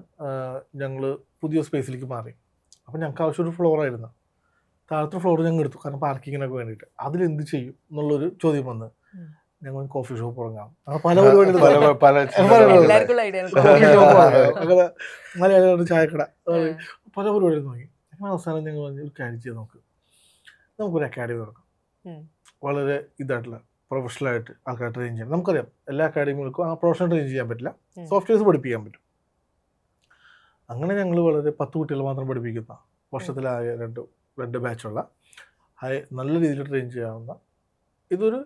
ഞങ്ങൾ പുതിയ സ്പേസിലേക്ക് മാറി. അപ്പം ഞങ്ങൾക്ക് ആവശ്യം ഒരു ഫ്ലോറായിരുന്നു. താഴത്തെ ഫ്ലോർ ഞങ്ങൾ എടുത്തു, കാരണം പാർക്കിങ്ങിനൊക്കെ വേണ്ടിയിട്ട്. അതിലെന്ത് ചെയ്യും എന്നുള്ളൊരു ചോദ്യം വന്ന് ഞങ്ങൾ കോഫി ഷോപ്പ് തുടങ്ങാം. പല മലയാളികളുടെ ചായക്കട, പല പരിപാടികൾ നോക്കി. അങ്ങനെ അവസാനം ഞങ്ങൾ ഒരു കാര്യം ചെയ്ത് നമുക്കൊരു അക്കാഡമി തുടങ്ങാം. വളരെ ഇതായിട്ടുള്ള പ്രൊഫഷണലായിട്ട് ആൾക്കാർ ട്രെയിൻ ചെയ്യാം. നമുക്കറിയാം എല്ലാ അക്കാഡമികൾക്കും ആ പ്രൊഫഷണൽ ട്രെയിൻ ചെയ്യാൻ പറ്റില്ല, സോഫ്റ്റ്വെയർസ് പഠിപ്പിക്കാൻ പറ്റും. അങ്ങനെ ഞങ്ങൾ വളരെ 10 കുട്ടികൾ മാത്രം പഠിപ്പിക്കുന്ന വർഷത്തിലായ രണ്ട് ബാച്ചുള്ള നല്ല രീതിയിൽ ട്രെയിൻ ചെയ്യാവുന്ന ഇതൊരു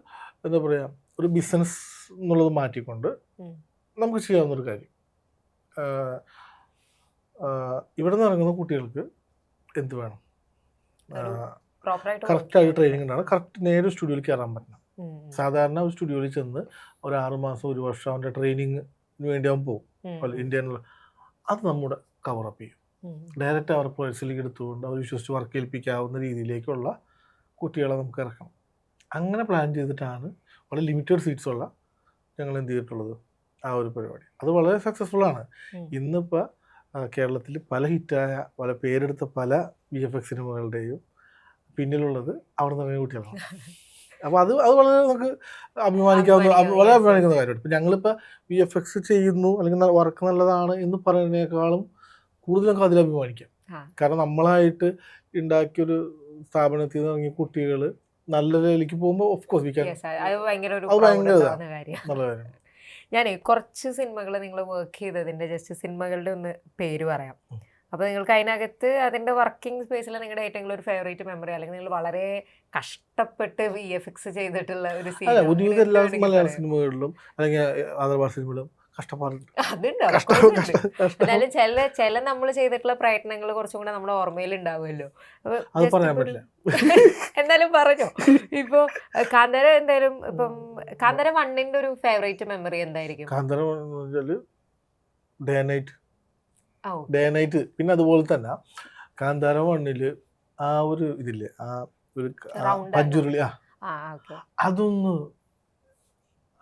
എന്താ പറയുക ഒരു ബിസിനസ് എന്നുള്ളത് മാറ്റിക്കൊണ്ട് നമുക്ക് ചെയ്യാവുന്നൊരു കാര്യം. ഇവിടെ നിന്ന് ഇറങ്ങുന്ന കുട്ടികൾക്ക് എന്ത് വേണം? കറക്റ്റായിട്ട് ട്രെയിനിങ് ഉണ്ടാണ്. കറക്റ്റ് നേരെ സ്റ്റുഡിയോയിൽ കയറാൻ പറ്റണം. സാധാരണ ഒരു സ്റ്റുഡിയോയിൽ ചെന്ന് ഒരു 6 മാസം 1 വർഷം അവൻ്റെ ട്രെയിനിങ്ങിന് വേണ്ടി അവൻ പോകും ഇന്ത്യനുള്ള. അത് നമ്മുടെ കവറപ്പ് ചെയ്യും. ഡയറക്റ്റ് അവർ പേഴ്സണലിലേക്ക് എടുത്തുകൊണ്ട് അവർ വിശ്വസിച്ച് വർക്ക് ഏൽപ്പിക്കാവുന്ന രീതിയിലേക്കുള്ള കുട്ടികളെ നമുക്ക് ഇറക്കണം. അങ്ങനെ പ്ലാൻ ചെയ്തിട്ടാണ് വളരെ ലിമിറ്റഡ് സീറ്റ്സുള്ള ഞങ്ങൾ എന്ത് ചെയ്തിട്ടുള്ളത് ആ ഒരു പരിപാടി. അത് വളരെ സക്സസ്ഫുള്ളാണ്. ഇന്നിപ്പോൾ കേരളത്തിൽ പല ഹിറ്റായ പല പേരെടുത്ത പല VFX സിനിമകളുടെയും പിന്നിലുള്ളത് അവിടെ നിന്ന് കുട്ടികളാണ്. അപ്പോൾ അത് വളരെ നമുക്ക് വളരെ അഭിമാനിക്കുന്ന കാര്യമാണ്. ഇപ്പം ഞങ്ങളിപ്പോൾ VFX ചെയ്യുന്നു അല്ലെങ്കിൽ വർക്ക് നല്ലതാണ് എന്ന് പറയുന്നതിനേക്കാളും കൂടുതൽ നമുക്ക് അതിൽ അഭിമാനിക്കാം. കാരണം നമ്മളായിട്ട് ഉണ്ടാക്കിയൊരു സ്ഥാപനത്തിൽ നിന്ന് ഇറങ്ങിയ കുട്ടികൾ നല്ല ലെവലിലേക്ക് പോകുമ്പോൾ ഓഫ് കോഴ്സ് ഞാൻ കുറച്ച് സിനിമകൾ നിങ്ങൾ വർക്ക് ചെയ്തതിൻ്റെ ജസ്റ്റ് സിനിമകളുടെ ഒന്ന് പേര് പറയാം. അപ്പോൾ നിങ്ങൾക്ക് അതിനകത്ത് അതിൻ്റെ വർക്കിംഗ് സ്പേസിൽ നിങ്ങളുടെ ഏറ്റവും ഒരു ഫേവറേറ്റ് മെമ്മറി അല്ലെങ്കിൽ നിങ്ങൾ വളരെ കഷ്ടപ്പെട്ട് VFX ചെയ്തിട്ടുള്ള ഒരു സീൻ? എല്ലാ മലയാള സിനിമകളിലും അല്ലെങ്കിൽ അതർ ഭാഷ സിനിമകളിലും കഷ്ടപ്പാടുണ്ട്. എന്നാലും ചില നമ്മൾ ചെയ്തിട്ടുള്ള പ്രയത്നങ്ങൾ കുറച്ചും കൂടെ നമ്മുടെ ഓർമ്മയിൽ ഉണ്ടാവുമല്ലോ. എന്നാലും പറഞ്ഞോ. ഇപ്പൊ കാന്താര എന്തായാലും ഇപ്പം കാന്താര 1ന്റെ ഒരു ഫേവറേറ്റ് മെമ്മറി എന്തായിരിക്കും? Kantara day night. പിന്നെ അതുപോലെ തന്നെ കാന്താര 1 ആ ഒരു ഇതില്ലേ, ആ ഒരു പഞ്ചുരുളി, അതൊന്ന്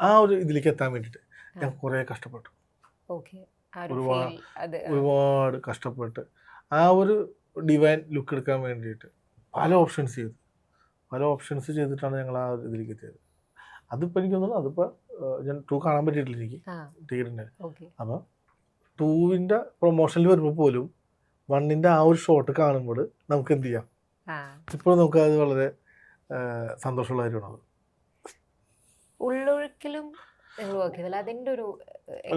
ആ ഒരു ഇതിലേക്ക് എത്താൻ വേണ്ടിയിട്ട് ഞാൻ കുറേ കഷ്ടപ്പെട്ടു. ഒരുപാട് കഷ്ടപ്പെട്ട് ആ ഒരു ഡിവൈൻ ലുക്ക് എടുക്കാൻ വേണ്ടിയിട്ട് പല ഓപ്ഷൻസ് ചെയ്തിട്ടാണ് ഞങ്ങൾ ആ ഇതിലേക്ക് എത്തിയത്. അതിപ്പോൾ എനിക്ക് തോന്നുന്നു അതിപ്പോൾ ഞാൻ 2 കാണാൻ പറ്റിയിട്ടില്ല എനിക്ക് ടിക്കറ്റിൻ്റെ. അപ്പം 2ന്റെ പ്രൊമോഷനിൽ വരുമ്പോൾ പോലും 1ന്റെ ആ ഒരു ഷോട്ട് കാണുമ്പോൾ നമുക്ക് എന്ത് ചെയ്യാം, ഇപ്പോഴും നമുക്ക് അത് വളരെ സന്തോഷമുള്ള കാര്യമാണ്. ഉള്ളൊഴുക്കിലും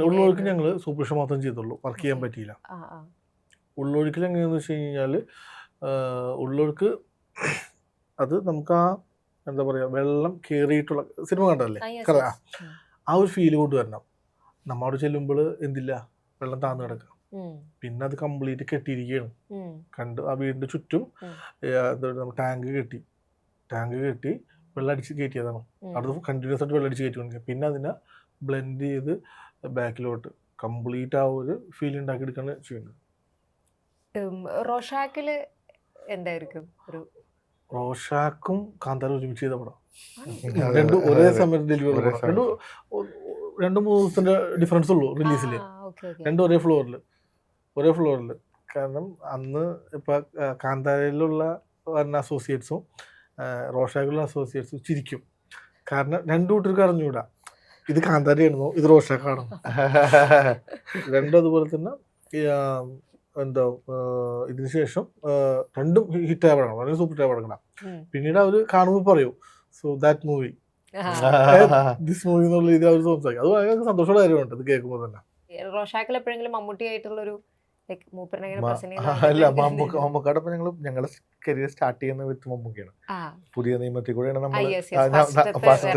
ഉള്ളൊഴുക്ക് ഞങ്ങൾ സൂപ്പർഷൻ മാത്രം ചെയ്തുള്ളൂ, വർക്ക് ചെയ്യാൻ പറ്റിയില്ല. ഉള്ളൊഴുക്കിൽ എങ്ങനെയാണെന്ന് വെച്ച് കഴിഞ്ഞാൽ ഉള്ളൊഴുക്ക് അത് നമുക്ക് ആ എന്താ പറയുക വെള്ളം കയറിയിട്ടുള്ള സിനിമ കണ്ടല്ലേ, ആ ഒരു ഫീല് കൊണ്ടുവരണം. നമ്മോട് ചെല്ലുമ്പോൾ എന്തില്ല, വെള്ളം താഴ്ന്നു കിടക്കാം. പിന്നെ അത് കംപ്ലീറ്റ് കെട്ടിയിരിക്കുകയാണ്. കണ്ട് ആ വീടിൻ്റെ ചുറ്റും ടാങ്ക് കെട്ടി വെള്ളം അടിച്ച് കയറ്റിയതാണ്. അവിടെ കണ്ടിന്യൂസ് ആയിട്ട് വെള്ളം അടിച്ച് കയറ്റി. പിന്നെ അതിനെ ബ്ലെൻഡ് ചെയ്ത് ബാക്കിലോട്ട് കംപ്ലീറ്റ് ആ ഒരു ഫീൽ ഉണ്ടാക്കി എടുക്കുകയാണ് ചെയ്യുന്നത്. റോഷാക്കില് എന്തായിരിക്കും? റോഷാക്കും കാന്താര ഒരുമിച്ച് ചെയ്ത പടം. രണ്ടും ഒരേ സമയത്ത് ഡെലിവറി. 2-3 ദിവസത്തിന്റെ ഡിഫറൻസ് ഉള്ളൂ റിലീസിൽ. രണ്ടും ഒരേ ഫ്ലോറിൽ. കാരണം അന്ന് ഇപ്പൊ കാന്താരയിലുള്ള അസോസിയേറ്റ്സും റോഷാക്കിലുള്ള അസോസിയേറ്റ്സും ചിരിക്കും. കാരണം രണ്ടു കൂട്ടർക്ക് അറിഞ്ഞൂടാ ഇത് കാന്താരിയാണെന്നോ ഇത് റോഷാക്കാണോ. രണ്ടും അതുപോലെ തന്നെ എന്താ ഇതിന് ശേഷം രണ്ടും ഹിറ്റായ പടങ്ങൾ, വളരെ സൂപ്പർ ഹിറ്റായ പടങ്ങളാണ്. പിന്നീട് അവര് കാണുമ്പോൾ പറയൂ so that movie this movie എന്നുള്ള രീതി അവർ സംസാരിക്കും. അത് ഭയങ്കര സന്തോഷമുള്ള കാര്യമുണ്ട് അത് കേൾക്കുമ്പോൾ തന്നെ. റോഷാക്കിൽ എപ്പോഴെങ്കിലും മമ്മൂട്ടി ആയിട്ടുള്ളൊരു അല്ല മമ്മൂക്കയുടെ ഞങ്ങളുടെ കരിയർ സ്റ്റാർട്ട് ചെയ്യുന്ന വിത്ത് മമ്മൂക്കയാണ്. പുതിയ നിയമത്തിൽ കൂടെയാണ് നമ്മൾ ഫസ്റ്റ്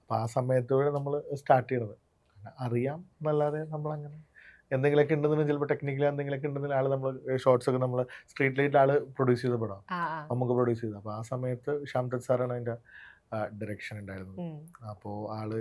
അപ്പൊ ആ സമയത്തൂടെ നമ്മൾ സ്റ്റാർട്ട് ചെയ്യണത്. അറിയാം എന്നല്ലാതെ നമ്മളങ്ങനെ എന്തെങ്കിലുമൊക്കെ ഉണ്ടെന്ന് ചിലപ്പോൾ ടെക്നിക്കലി എന്തെങ്കിലുമൊക്കെ ഉണ്ടെങ്കിൽ ആള് നമ്മൾ ഷോർട്സ് ഒക്കെ നമ്മൾ സ്ട്രീറ്റ് ലൈറ്റ് ആള് പ്രൊഡ്യൂസ് ചെയ്ത പടം നമുക്ക് പ്രൊഡ്യൂസ് ചെയ്തത്. അപ്പോൾ ആ സമയത്ത് ശ്യാംദത്ത് സാറാണ് അതിൻ്റെ ഡയറക്ഷൻ ഉണ്ടായിരുന്നത്. അപ്പോൾ ആള്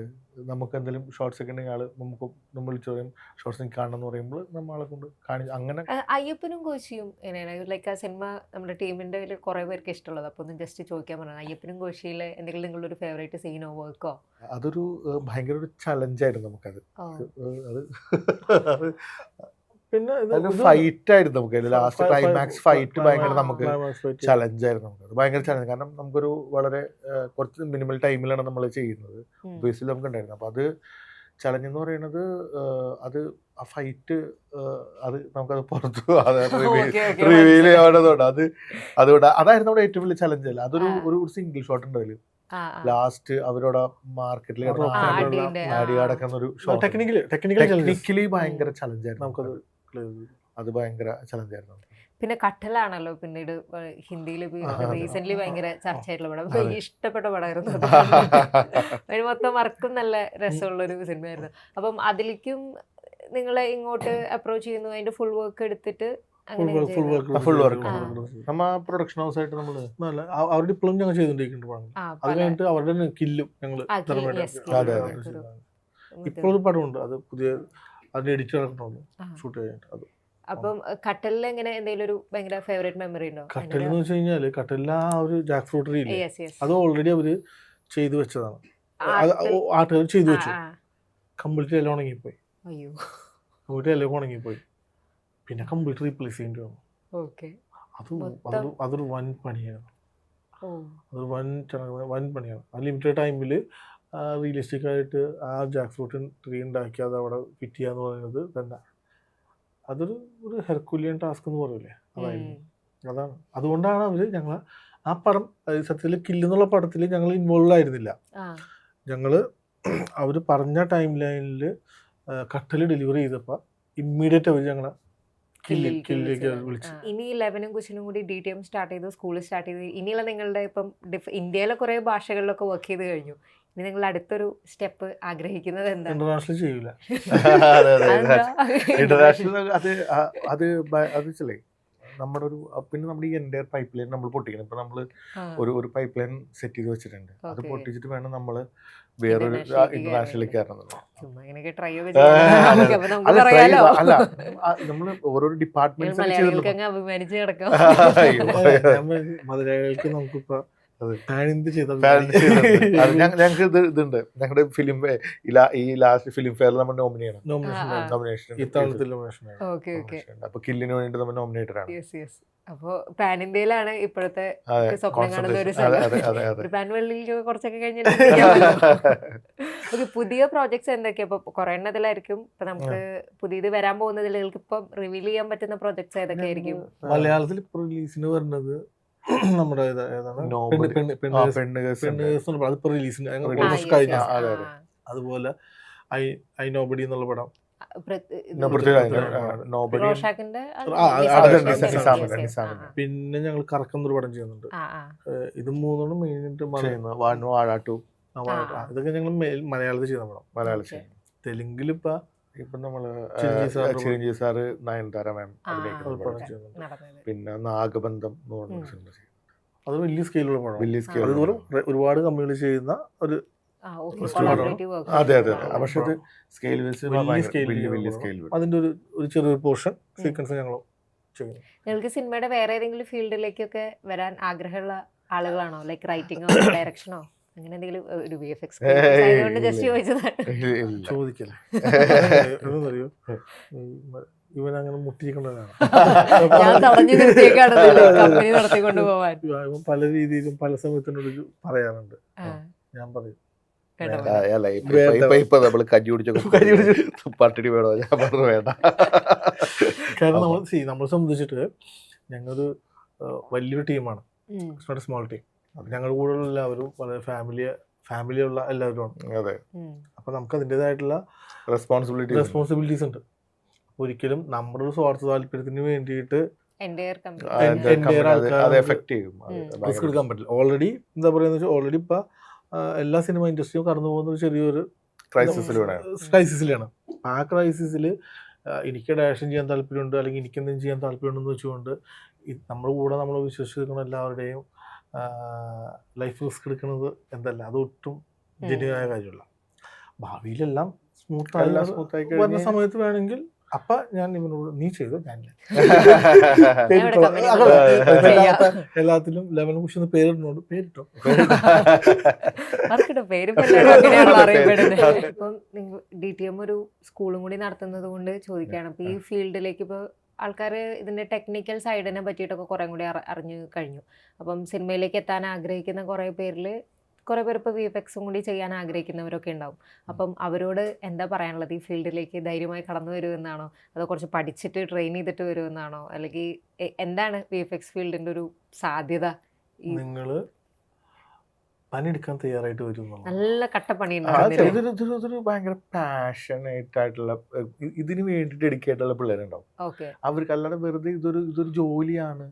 നമുക്ക് എന്തെങ്കിലും ഷോർട്സ് ഒക്കെ ഉണ്ടെങ്കിൽ ആള് നമുക്ക് നമ്മൾ വിളിച്ചു പറയും ഷോർട്സ് എനിക്ക് കാണണം എന്ന് പറയുമ്പോൾ നമ്മളെ കൊണ്ട് കാണിച്ചു. അങ്ങനെ അയ്യപ്പനും കോശിയും എങ്ങനെയാണ് ലൈക്ക് ആ സിനിമ നമ്മുടെ ടീമിന്റെ കുറെ പേർക്ക് ഇഷ്ടമുള്ളത്. അപ്പോൾ ഒന്ന് ജസ്റ്റ് ചോദിക്കാൻ പറഞ്ഞത് അയ്യപ്പനും കോശിയിലെ എന്തെങ്കിലും നിങ്ങളുടെ ഒരു ഫേവറേറ്റ് സീനോ വർക്കോ? അതൊരു ഭയങ്കര ഒരു ചലഞ്ചായിരുന്നു നമുക്കത്. അത് പിന്നെ ഫൈറ്റ് ആയിരുന്നു നമുക്ക്. ലാസ്റ്റ് ക്ലൈമാക്സ് ഫൈറ്റ് ഭയങ്കര നമുക്ക് ചലഞ്ചായിരുന്നു. നമുക്ക് അത് ഭയങ്കര ചലഞ്ച്. കാരണം നമുക്കൊരു വളരെ കുറച്ച് മിനിമൽ ടൈമിലാണ് നമ്മൾ ചെയ്യുന്നത്. ബേസിൽ നമുക്ക് ഉണ്ടായിരുന്നു. അപ്പോൾ അത് ചലഞ്ച് എന്ന് പറയുന്നത് അത് ആ ഫൈറ്റ് അത് നമുക്കത് പുറത്തു റിവീൽ ചെയ്യാവുന്നതുകൊണ്ട് അതുകൊണ്ട് അതായിരുന്നു നമ്മുടെ ഏറ്റവും വലിയ ചലഞ്ച്. അല്ല അതൊരു ഒരു സിംഗിൾ ഷോട്ട് ഉണ്ട് അതിൽ ലാസ്റ്റ് അവരോട് മാർക്കറ്റിൽ അടിയാടക്കുന്ന ഒരു ഷോട്ട്. ടെക്നിക്കലി ഭയങ്കര ചലഞ്ചായിരുന്നു നമുക്കത്. അത് ഭയങ്കര ചലഞ്ചായിരുന്നു. പിന്നെ കട്ടലാണല്ലോ പിന്നീട് ഹിന്ദിയിൽ റീസെന്റ് ഭയങ്കര ചർച്ചയായിട്ടുള്ള പടം. ഇഷ്ടപ്പെട്ട പടമായിരുന്നു. അതിന് മൊത്തം വർക്കും നല്ല രസമുള്ളൊരു സിനിമയായിരുന്നു. അപ്പം അതിലേക്കും നിങ്ങളെ ഇങ്ങോട്ട് അപ്രോച്ച് ചെയ്യുന്നു, അതിന്റെ ഫുൾ വർക്ക് എടുത്തിട്ട് ഫുൾ വർക്ക് നമ്മ പ്രൊഡക്ഷൻ ഹൗസ് ആയിട്ട് നമ്മള് അവരുടെ ഇപ്പോഴും ഞങ്ങൾ ചെയ്തോണ്ടിരിക്കുന്നുണ്ട്. അത് കഴിഞ്ഞിട്ട് അവരുടെ കില്ലും ഞങ്ങള് ഇപ്പോഴൊരു പടമുണ്ട്. അത് പുതിയ അതിന്റെ എഡിറ്റ് നടക്കണമല്ലോ ഷൂട്ട് കഴിഞ്ഞിട്ട്. അത് അപ്പം കട്ടലിൽ എങ്ങനെ എന്തെങ്കിലും ഒരു ഭയങ്കര ഫേവറേറ്റ് മെമ്മറി ഉണ്ടോ? കട്ടൽ എന്ന് വെച്ച് കഴിഞ്ഞാല് കട്ടലിൽ ആ ഒരു ജാക്ക് ഫ്രൂട്ട് ഇല്ലേ, അത് ഓൾറെഡി അവര് ചെയ്തു വെച്ചതാണ്. ആട്ടുകാർ ചെയ്തു വെച്ചു. കംപ്ലീറ്റ് എല്ലാം ഉണങ്ങിപ്പോയി. കംപ്ലീറ്റ് എല്ലാം ഉണങ്ങിപ്പോയി. പിന്നെ കംപ്ലീറ്റ് റീപ്ലേസ് ചെയ്യേണ്ടി വന്നു. അതൊരു വൻ പണിയാണ്. അതൊരു വൻ പണിയാണ്. ആ ലിമിറ്റഡ് ടൈമില് റിയലിസ്റ്റിക് ആയിട്ട് ആ ജാക്ക് ഫ്രൂട്ട് ട്രീ ഉണ്ടാക്കി അത് അവിടെ ഫിറ്റ് ചെയ്യാന്ന് പറയുന്നത് തന്നെ അതൊരു ഹെർക്കുലിയൻ ടാസ്ക് എന്ന് പറയൂലേ, അതായിരുന്നു. അതാണ് അതുകൊണ്ടാണ് അവര് ഞങ്ങള് ആ പടം സത്യത്തിൽ കില്ലെന്നുള്ള പടത്തിൽ ഞങ്ങൾ ഇൻവോൾവ് ആയിരുന്നില്ല. ഞങ്ങള് അവര് പറഞ്ഞ ടൈം ലൈനിൽ കട്ടല് ഡെലിവറി ചെയ്തപ്പോൾ ഇമ്മീഡിയറ്റ് അവര് ഞങ്ങളെ കില്ലിലേക്ക് വിളിച്ചു. ഇനി 11 കുശിനും കൂടി DTM സ്റ്റാർട്ട് ചെയ്തു, സ്കൂളിൽ സ്റ്റാർട്ട് ചെയ്തു. ഇനിയുള്ള നിങ്ങളുടെ ഇപ്പം ഇന്ത്യയിലെ കുറെ ഭാഷകളിലൊക്കെ വർക്ക് ചെയ്ത് കഴിഞ്ഞു. ഇനി നിങ്ങൾ അടുത്തൊരു സ്റ്റെപ്പ് ആഗ്രഹിക്കുന്നത് എന്താ? ഇന്റർനാഷണൽ ചെയ്യൂല. ഇന്റർനാഷണൽ അത് ചിലേ നമ്മുടെ ഒരു പിന്നെ നമ്മുടെ ഈ എൻ്റെ പൈപ്പ് ലൈൻ നമ്മൾ പൊട്ടിക്കണം. ഇപ്പൊ നമ്മള് ഒരു പൈപ്പ് ലൈൻ സെറ്റ് ചെയ്ത് വെച്ചിട്ടുണ്ട്. അത് പൊട്ടിച്ചിട്ട് വേണം നമ്മള് വേറൊരു ഇന്റർനാഷണലിലേക്ക് കയറുന്നത്. അല്ല നമ്മള് ഓരോരോ ഡിപ്പാർട്ട്മെന്റ് മലയാളികൾക്ക് നമുക്കിപ്പോ ഞങ്ങൾക്ക് ഇതുണ്ട്. ഞങ്ങളുടെ ഫിലിം ഈ ലാസ്റ്റ് ഫിലിം ഫെയറിൽ നമ്മൾ നോമിനേഷൻ അപ്പൊ കില്ലിന് വേണ്ടി നമ്മൾ നോമിനേറ്റഡ് ആണ്. അപ്പൊ പാൻ ഇന്ത്യയിലാണ് ഇപ്പോഴത്തെ സ്വപ്നം കാണുന്ന ഒരു പാൻ വെള്ളിയിൽ കുറച്ചൊക്കെ കഴിഞ്ഞാൽ പുതിയ പ്രോജക്ട്സ് എന്തൊക്കെയാ? ഇപ്പൊ കുറെ എണ്ണത്തിലായിരിക്കും. ഇപ്പൊ നമുക്ക് പുതിയത് വരാൻ പോകുന്നതിൽ ഇപ്പം റിവീൽ ചെയ്യാൻ പറ്റുന്ന പ്രോജക്ട്സ് ഏതൊക്കെ ആയിരിക്കും? മലയാളത്തിൽ ഇപ്പൊ റിലീസിന് വരുന്നത് നമ്മുടെ അതുപോലെ ഐ നോബഡി എന്നുള്ള പടം, പിന്നെ ഞങ്ങൾ കറക്കുന്നൊരു പടം ചെയ്യുന്നുണ്ട്. ഇത് മൂന്നും മെയിനായിട്ട് ഇതൊക്കെ ഞങ്ങൾ മലയാളത്തിൽ ചെയ്യുന്ന പടം. മലയാളത്തിൽ തെലുങ്കിൽ ഇപ്പൊ നമ്മള് ചിരഞ്ജീവി സാറ് നയൻതാര മാം പിന്നെ നാഗബന്ധം എന്ന് പറഞ്ഞ സിനിമ ചെയ്യും. അത് വലിയ സ്കെയിലുള്ള പടം. വലിയ സ്കെയിൽ അതുപോലെ ഒരുപാട് കമ്പനികൾ ചെയ്യുന്ന ഒരു അതെ. പക്ഷെ അത് സ്കെയിൽ വലിയ സ്കെയിൽ അതിന്റെ ഒരു ചെറിയൊരു പോർഷൻ സീക്വൻസ് ഞങ്ങൾ ചെയ്യുന്നു. നിങ്ങൾക്ക് സിനിമയുടെ വേറെ ഏതെങ്കിലും ഫീൽഡിലേക്കൊക്കെ വരാൻ ആഗ്രഹമുള്ള ആളുകളാണോ? ലൈക്ക് റൈറ്റിംഗോ ഡയറക്ഷനോ അങ്ങനെ എന്തെങ്കിലും? ഒരു VFX ജസ്റ്റ് ചോദിച്ചതാണ്. ചോദിക്കല്ലേ അറിയോ, ഇവൻ അങ്ങനെ മുട്ടിക്കൊണ്ടതാണ്. ഇവൻ പല രീതിയിലും പല സമയത്തിനോട് പറയാറുണ്ട്. ഞാൻ പറയും കേട്ടോ. അല്ല ഇപ്പൊ നമ്മള് കഞ്ഞി കുടിച്ചൊക്കെ പട്ടിണി വേണോ, ഞാൻ പറഞ്ഞു വേണ്ട. കാരണം നമ്മൾ സംബന്ധിച്ചിട്ട് ഞങ്ങളൊരു വലിയൊരു ടീമാണ്, സ്മോൾ ടീം. ഞങ്ങളുടെ കൂടെ ഉള്ള എല്ലാവരും വളരെ ഫാമിലിയുള്ള എല്ലാവരുമാണ്. അതെ. അപ്പൊ നമുക്ക് അതിൻ്റെതായിട്ടുള്ള റെസ്പോൺസിബിലിറ്റീസ് ഉണ്ട്. ഒരിക്കലും നമ്മുടെ ഒരു സ്വാർത്ഥ താല്പര്യത്തിന് വേണ്ടിയിട്ട് റിസ്ക് എടുക്കാൻ പറ്റില്ല. ഓൾറെഡി എന്താ പറയുക, ഓൾറെഡി ഇപ്പൊ എല്ലാ സിനിമ ഇൻഡസ്ട്രിയും കടന്നു പോകുന്ന ഒരു ചെറിയൊരു ക്രൈസിസിലാണ്. ആ ക്രൈസിസിൽ എനിക്ക് ഡയറക്ഷൻ ചെയ്യാൻ താല്പര്യമുണ്ട്, അല്ലെങ്കിൽ എനിക്ക് എന്തെങ്കിലും ചെയ്യാൻ താല്പര്യമുണ്ടെന്ന് വെച്ചുകൊണ്ട് നമ്മുടെ കൂടെ നമ്മൾ വിശ്വസിക്കുന്ന എല്ലാവരുടെയും ലൈഫ് റിസ്ക് എടുക്കുന്നത് എന്തല്ല, അതൊട്ടും ജെന്യുവനായ കാര്യമല്ല. ഭാവിയിലെല്ലാം സ്മൂത്തായി വരുന്ന സമയത്ത് വേണമെങ്കിൽ അപ്പൊ ഞാൻ ഇവനോട് നീ ചെയ്തോ, ഞാൻ എല്ലാത്തിലും ലെമൺ കുഷ് പേരിടണോണ്ട് പേരിട്ടോ. DTM ഒരു സ്കൂളും കൂടി നടത്തുന്നത് കൊണ്ട് ചോദിക്കുകയാണ്. അപ്പൊ ഈ ഫീൽഡിലേക്ക് ഇപ്പൊ ആൾക്കാർ ഇതിന്റെ ടെക്നിക്കൽ സൈഡിനെ പറ്റിയിട്ടൊക്കെ കുറെ കൂടി അറിഞ്ഞു കഴിഞ്ഞു. അപ്പം സിനിമയിലേക്ക് എത്താൻ ആഗ്രഹിക്കുന്ന കുറെ പേരിൽ കുറെ പേർ ഇപ്പോൾ VFX കൂടി ചെയ്യാൻ ആഗ്രഹിക്കുന്നവരൊക്കെ ഉണ്ടാവും. അപ്പം അവരോട് എന്താ പറയാനുള്ളത്? ഈ ഫീൽഡിലേക്ക് ധൈര്യമായി കടന്നു വരുമെന്നാണോ, അതോ കുറച്ച് പഠിച്ചിട്ട് ട്രെയിൻ ചെയ്തിട്ട് വരുമെന്നാണോ, അല്ലെങ്കിൽ എന്താണ് VFX ഫീൽഡിന്റെ ഒരു സാധ്യത? നിങ്ങൾ പണിയെടുക്കാൻ തയ്യാറായിട്ട് വരും. നല്ല കട്ടപ്പണി ഇതൊരു ഭയങ്കര പാഷനേറ്റ് ആയിട്ടുള്ള, ഇതിന് വേണ്ടി ഡെഡിക്കേറ്റ് ആയിട്ടുള്ള പിള്ളേരുണ്ടാവും. അവർക്ക് അല്ലാതെ വെറുതെ ഇതൊരു ജോലിയാണ്,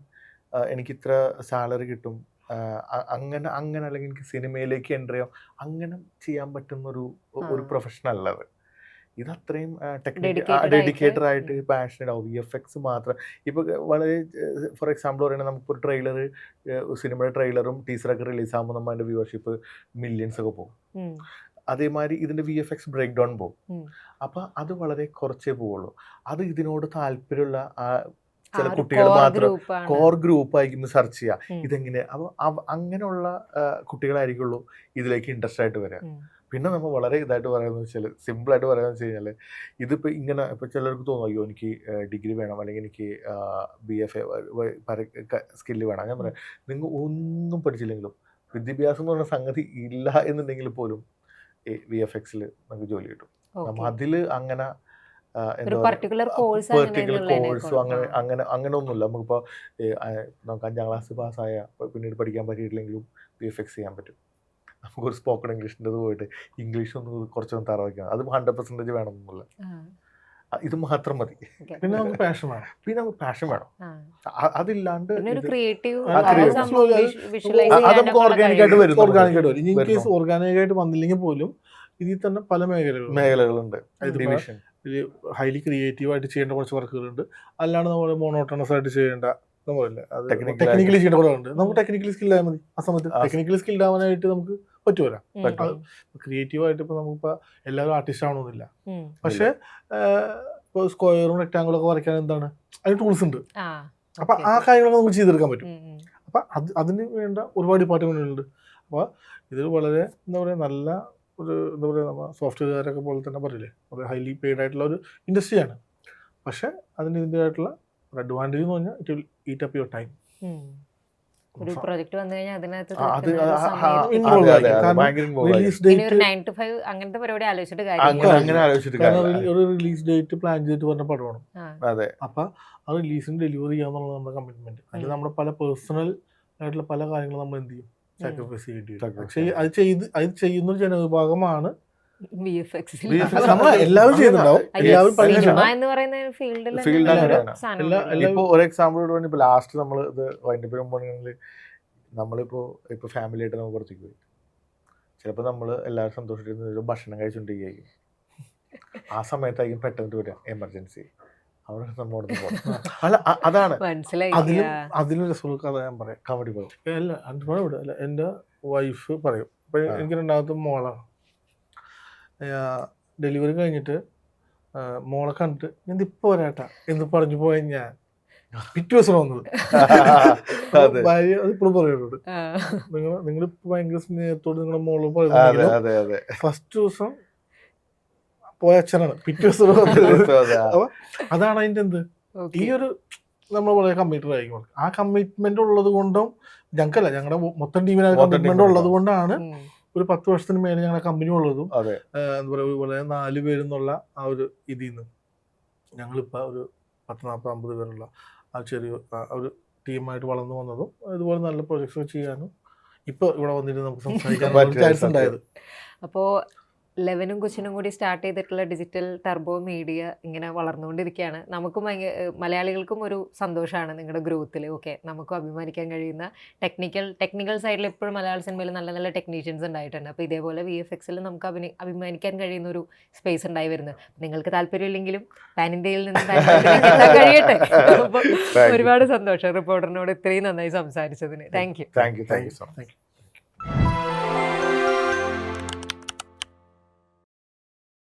എനിക്ക് ഇത്ര സാലറി കിട്ടും, അങ്ങനെ അല്ലെങ്കിൽ എനിക്ക് സിനിമയിലേക്ക് എൻ്റർ ചെയ്യാം, അങ്ങനെ ചെയ്യാൻ പറ്റുന്ന ഒരു പ്രൊഫഷൻ അല്ലത്. ഇത് അത്രയും ഡെഡിക്കേറ്റഡ് ആയിട്ട് പാഷനേറ്റ് ആവും. VFX മാത്രം ഇപ്പൊ വളരെ ഫോർ എക്സാമ്പിൾ പറയുകയാണെങ്കിൽ നമുക്കൊരു ട്രെയിലർ, സിനിമയുടെ ട്രെയിലറും ടീസറൊക്കെ റിലീസ് ആകുമ്പോൾ നമ്മൾ അതിന്റെ വ്യൂവർഷിപ്പ് മില്യൺസ് ഒക്കെ പോകും. അതേമാതിരി ഇതിന്റെ VFX ബ്രേക്ക് ഡൗൺ പോകും. അപ്പൊ അത് വളരെ കുറച്ചേ പോവുള്ളൂ. അത് ഇതിനോട് താല്പര്യമുള്ള ചില കുട്ടികൾ മാത്രം കോർ ഗ്രൂപ്പ് ആയിരിക്കും സെർച്ച് ചെയ്യുക ഇതെങ്ങനെ. അപ്പോൾ അങ്ങനെയുള്ള കുട്ടികളായിരിക്കുള്ളൂ ഇതിലേക്ക് ഇൻട്രസ്റ്റ് ആയിട്ട് വരിക. പിന്നെ നമ്മൾ വളരെ ഇതായിട്ട് പറയുന്നത് വെച്ചാൽ, സിമ്പിളായിട്ട് പറയുന്നത് വെച്ച് കഴിഞ്ഞാൽ, ഇതിപ്പോൾ ഇങ്ങനെ ഇപ്പോൾ ചിലർക്ക് തോന്നും അയ്യോ എനിക്ക് ഡിഗ്രി വേണം, അല്ലെങ്കിൽ എനിക്ക് BFA സ്കില്ല് വേണം. ഞാൻ പറയാം, നിങ്ങൾ ഒന്നും പഠിച്ചില്ലെങ്കിലും വിദ്യാഭ്യാസം എന്ന് പറഞ്ഞ സംഗതി ഇല്ല എന്നുണ്ടെങ്കിൽ പോലും VFXൽ നമുക്ക് ജോലി കിട്ടും. നമ്മൾ അതിൽ അങ്ങനെ പർട്ടിക്കുലർ കോഴ്സോ അങ്ങനെ ഒന്നുമില്ല. നമുക്കിപ്പോൾ നമുക്ക് 5ാം ക്ലാസ് പാസ്സായ പിന്നീട് പഠിക്കാൻ പറ്റിയിട്ടില്ലെങ്കിലും VFX ചെയ്യാൻ പറ്റും. നമുക്കൊരു സ്പോക്കൺ ഇംഗ്ലീഷിൻ്റെ പോയിട്ട് ഇംഗ്ലീഷ് ഒന്ന് കുറച്ചൊന്ന് തറ വയ്ക്കണം, അത് 100% വേണമെന്നൊന്നുമില്ല, ഇത് മാത്രം മതി. പിന്നെ നമുക്ക് പാഷൻ വേണം. അതില്ലാണ്ട് ഓർഗാനിക്കായിട്ട് വരും. ഇൻ കേസ് ഓർഗാനിക്കായിട്ട് വന്നില്ലെങ്കിൽ പോലും ഇതിൽ തന്നെ പല മേഖലകളുണ്ട്. ഹൈലി ക്രിയേറ്റീവ് ആയിട്ട് ചെയ്യേണ്ട കുറച്ച് വർക്കുകളുണ്ട്, അല്ലാണ്ട് നമ്മൾ മോണോട്ടണസ് ആയിട്ട് ചെയ്യേണ്ട നമ്മളല്ലേ അത് ടെക്നിക്കലി ചെയ്യേണ്ട കുറെ ഉണ്ട്. നമുക്ക് ടെക്നിക്കലി സ്കിൽ ആയാൽ മതി. ആ സമയത്ത് ടെക്നിക്കലി സ്കിൽഡ് ആവാനായിട്ട് നമുക്ക് പറ്റുമല്ല. ക്രിയേറ്റീവ് ആയിട്ട് ഇപ്പൊ നമുക്കിപ്പോ എല്ലാവരും ആർട്ടിസ്റ്റ് ആവണമെന്നില്ല, പക്ഷെ ഇപ്പോൾ സ്ക്വയറും റെക്ടാങ്കിളും ഒക്കെ വരയ്ക്കാൻ എന്താണ് അതിന് ടൂൾസ് ഉണ്ട്. അപ്പൊ ആ കാര്യങ്ങളൊക്കെ നമുക്ക് ചെയ്തെടുക്കാൻ പറ്റും. അപ്പൊ അതിന് വേണ്ട ഒരുപാട് ഡിപ്പാർട്ട്മെന്റുകളുണ്ട്. അപ്പൊ ഇത് വളരെ എന്താ പറയുക, നല്ല ഒരു എന്താ പറയുക, നമ്മൾ സോഫ്റ്റ്വെയർകാരൊക്കെ പോലെ തന്നെ പറയില്ലേ, അത് ഹൈലി പെയ്ഡ് ആയിട്ടുള്ള ഒരു ഇൻഡസ്ട്രിയാണ്. പക്ഷെ അതിന് ഇതിൻ്റെതായിട്ടുള്ള ഒരു അഡ്വാൻറ്റേജ് എന്ന് പറഞ്ഞാൽ it will eat up your time. ഒരു പ്രൊജക്ട് വന്നു കഴിഞ്ഞാൽ അതിനകത്ത് അങ്ങനത്തെ പരിപാടി ആലോചിച്ചിട്ട് ഒരു റിലീസ് ഡേറ്റ് പ്ലാൻ ചെയ്തിട്ട് പറഞ്ഞ പടമാണ്. അപ്പൊ ആ റിലീസിന് ഡെലിവറി ചെയ്യാന്നുള്ളത് നമ്മുടെ കമ്മിറ്റ്മെന്റ്. അതിൽ നമ്മുടെ പല പേഴ്സണൽ ആയിട്ടുള്ള പല കാര്യങ്ങളും നമ്മൾ എന്ത് ചെയ്യും, സാക്രിഫൈസ് ചെയ്യേണ്ടി വരും. പക്ഷേ അത് ചെയ്യുന്ന ഒരു ജനവിഭാഗമാണ് എല്ലാവരും ചെയ്യുന്നുണ്ടാവും. ഇപ്പൊ ഒരു എക്സാമ്പിൾ ഇപ്പൊ ലാസ്റ്റ് നമ്മൾ ഇത് വൈൻഡപ്പിൽ നമ്മളിപ്പോ ഫാമിലി ആയിട്ട് നമ്മൾ പുറത്തേക്ക് പോയി, ചിലപ്പോൾ നമ്മൾ എല്ലാവരും സന്തോഷിച്ചിരുന്ന ഭക്ഷണം കഴിച്ചുകൊണ്ടിരിക്കുകയായിരിക്കും. ആ സമയത്തായിരിക്കും പെട്ടെന്ന് വരിക എമർജൻസി, അവിടെ നമ്മോട് പോകണം. അല്ല അതാണ് അതിലും രസമുള്ള കഥ ഞാൻ പറയാം. കബഡി പോകും അല്ല എൻ്റെ വൈഫ് പറയും. അപ്പൊ എനിക്ക് 2ാമത്തെ മോളാണ്. ഡെലിവറി കഴിഞ്ഞിട്ട് മോളെ കണ്ടിട്ട് ഞാൻ ഇപ്പൊ വരാട്ടാ എന്ന് പറഞ്ഞു പോയ ഞാൻ പിറ്റേ ദിവസം വന്നത്. ഭാര്യ അതിപ്പോഴും പറയുന്നോട്, നിങ്ങളിപ്പോ ഭയങ്കര സ്നേഹത്തോട് നിങ്ങളുടെ മോള് പറയുന്നത് ഫസ്റ്റ് ദിവസം പോയ അച്ഛനാണ് പിറ്റേ ദിവസം. അപ്പൊ അതാണ് അതിന്റെ എന്ത്, ഈ ഒരു നമ്മൾ വളരെ കമ്മിറ്റഡ് ആയിരിക്കും. ആ കമ്മിറ്റ്മെന്റ് ഉള്ളത് കൊണ്ടും ഞങ്ങൾക്കല്ല, ഞങ്ങളുടെ മൊത്തം ടീമിന് കമ്മിറ്റ്മെന്റ് ഉള്ളത് കൊണ്ടാണ് ഒരു 10 വർഷത്തിന് മേലെ ഞങ്ങളുടെ കമ്പനി ഉള്ളതും അതെ എന്താ പറയുക വളരെ 4 പേരെന്നുള്ള ആ ഒരു ഇതിൽ നിന്ന് ഞങ്ങളിപ്പോൾ ഒരു 40-50 പേരുള്ള ആ ചെറിയ ഒരു ടീമായിട്ട് വളർന്നു വന്നതും ഇതുപോലെ നല്ല പ്രൊജക്ട്സ് ചെയ്യാനും ഇപ്പോൾ ഇവിടെ വന്നിട്ട് നമുക്ക് സംസാരിക്കാൻ ചാൻസ് ഉണ്ടായത്. അപ്പോൾ ലെവനും കൊച്ചിനും കൂടി സ്റ്റാർട്ട് ചെയ്തിട്ടുള്ള ഡിജിറ്റൽ ടർബോ മീഡിയ ഇങ്ങനെ വളർന്നുകൊണ്ടിരിക്കുകയാണ്. നമുക്കും മലയാളികൾക്കും ഒരു സന്തോഷമാണ് നിങ്ങളുടെ ഗ്രോത്തിൽ. ഓക്കെ, നമുക്കും അഭിമാനിക്കാൻ കഴിയുന്ന ടെക്നിക്കൽ സൈഡിൽ എപ്പോഴും മലയാള സിനിമയിൽ നല്ല നല്ല ടെക്നീഷ്യൻസ് ഉണ്ടായിട്ടുണ്ട്. അപ്പോൾ ഇതേപോലെ VFXൽ നമുക്ക് അഭിമാനിക്കാൻ കഴിയുന്ന ഒരു സ്പേസ് ഉണ്ടായി വരുന്നത്. നിങ്ങൾക്ക് താല്പര്യമില്ലെങ്കിലും പാൻ ഇന്ത്യയിൽ നിന്ന് കഴിയട്ടെ. അപ്പോൾ ഒരുപാട് സന്തോഷം റിപ്പോർട്ടറിനോട് ഇത്രയും നന്നായി സംസാരിച്ചതിന്. Thank you. Thank you so much.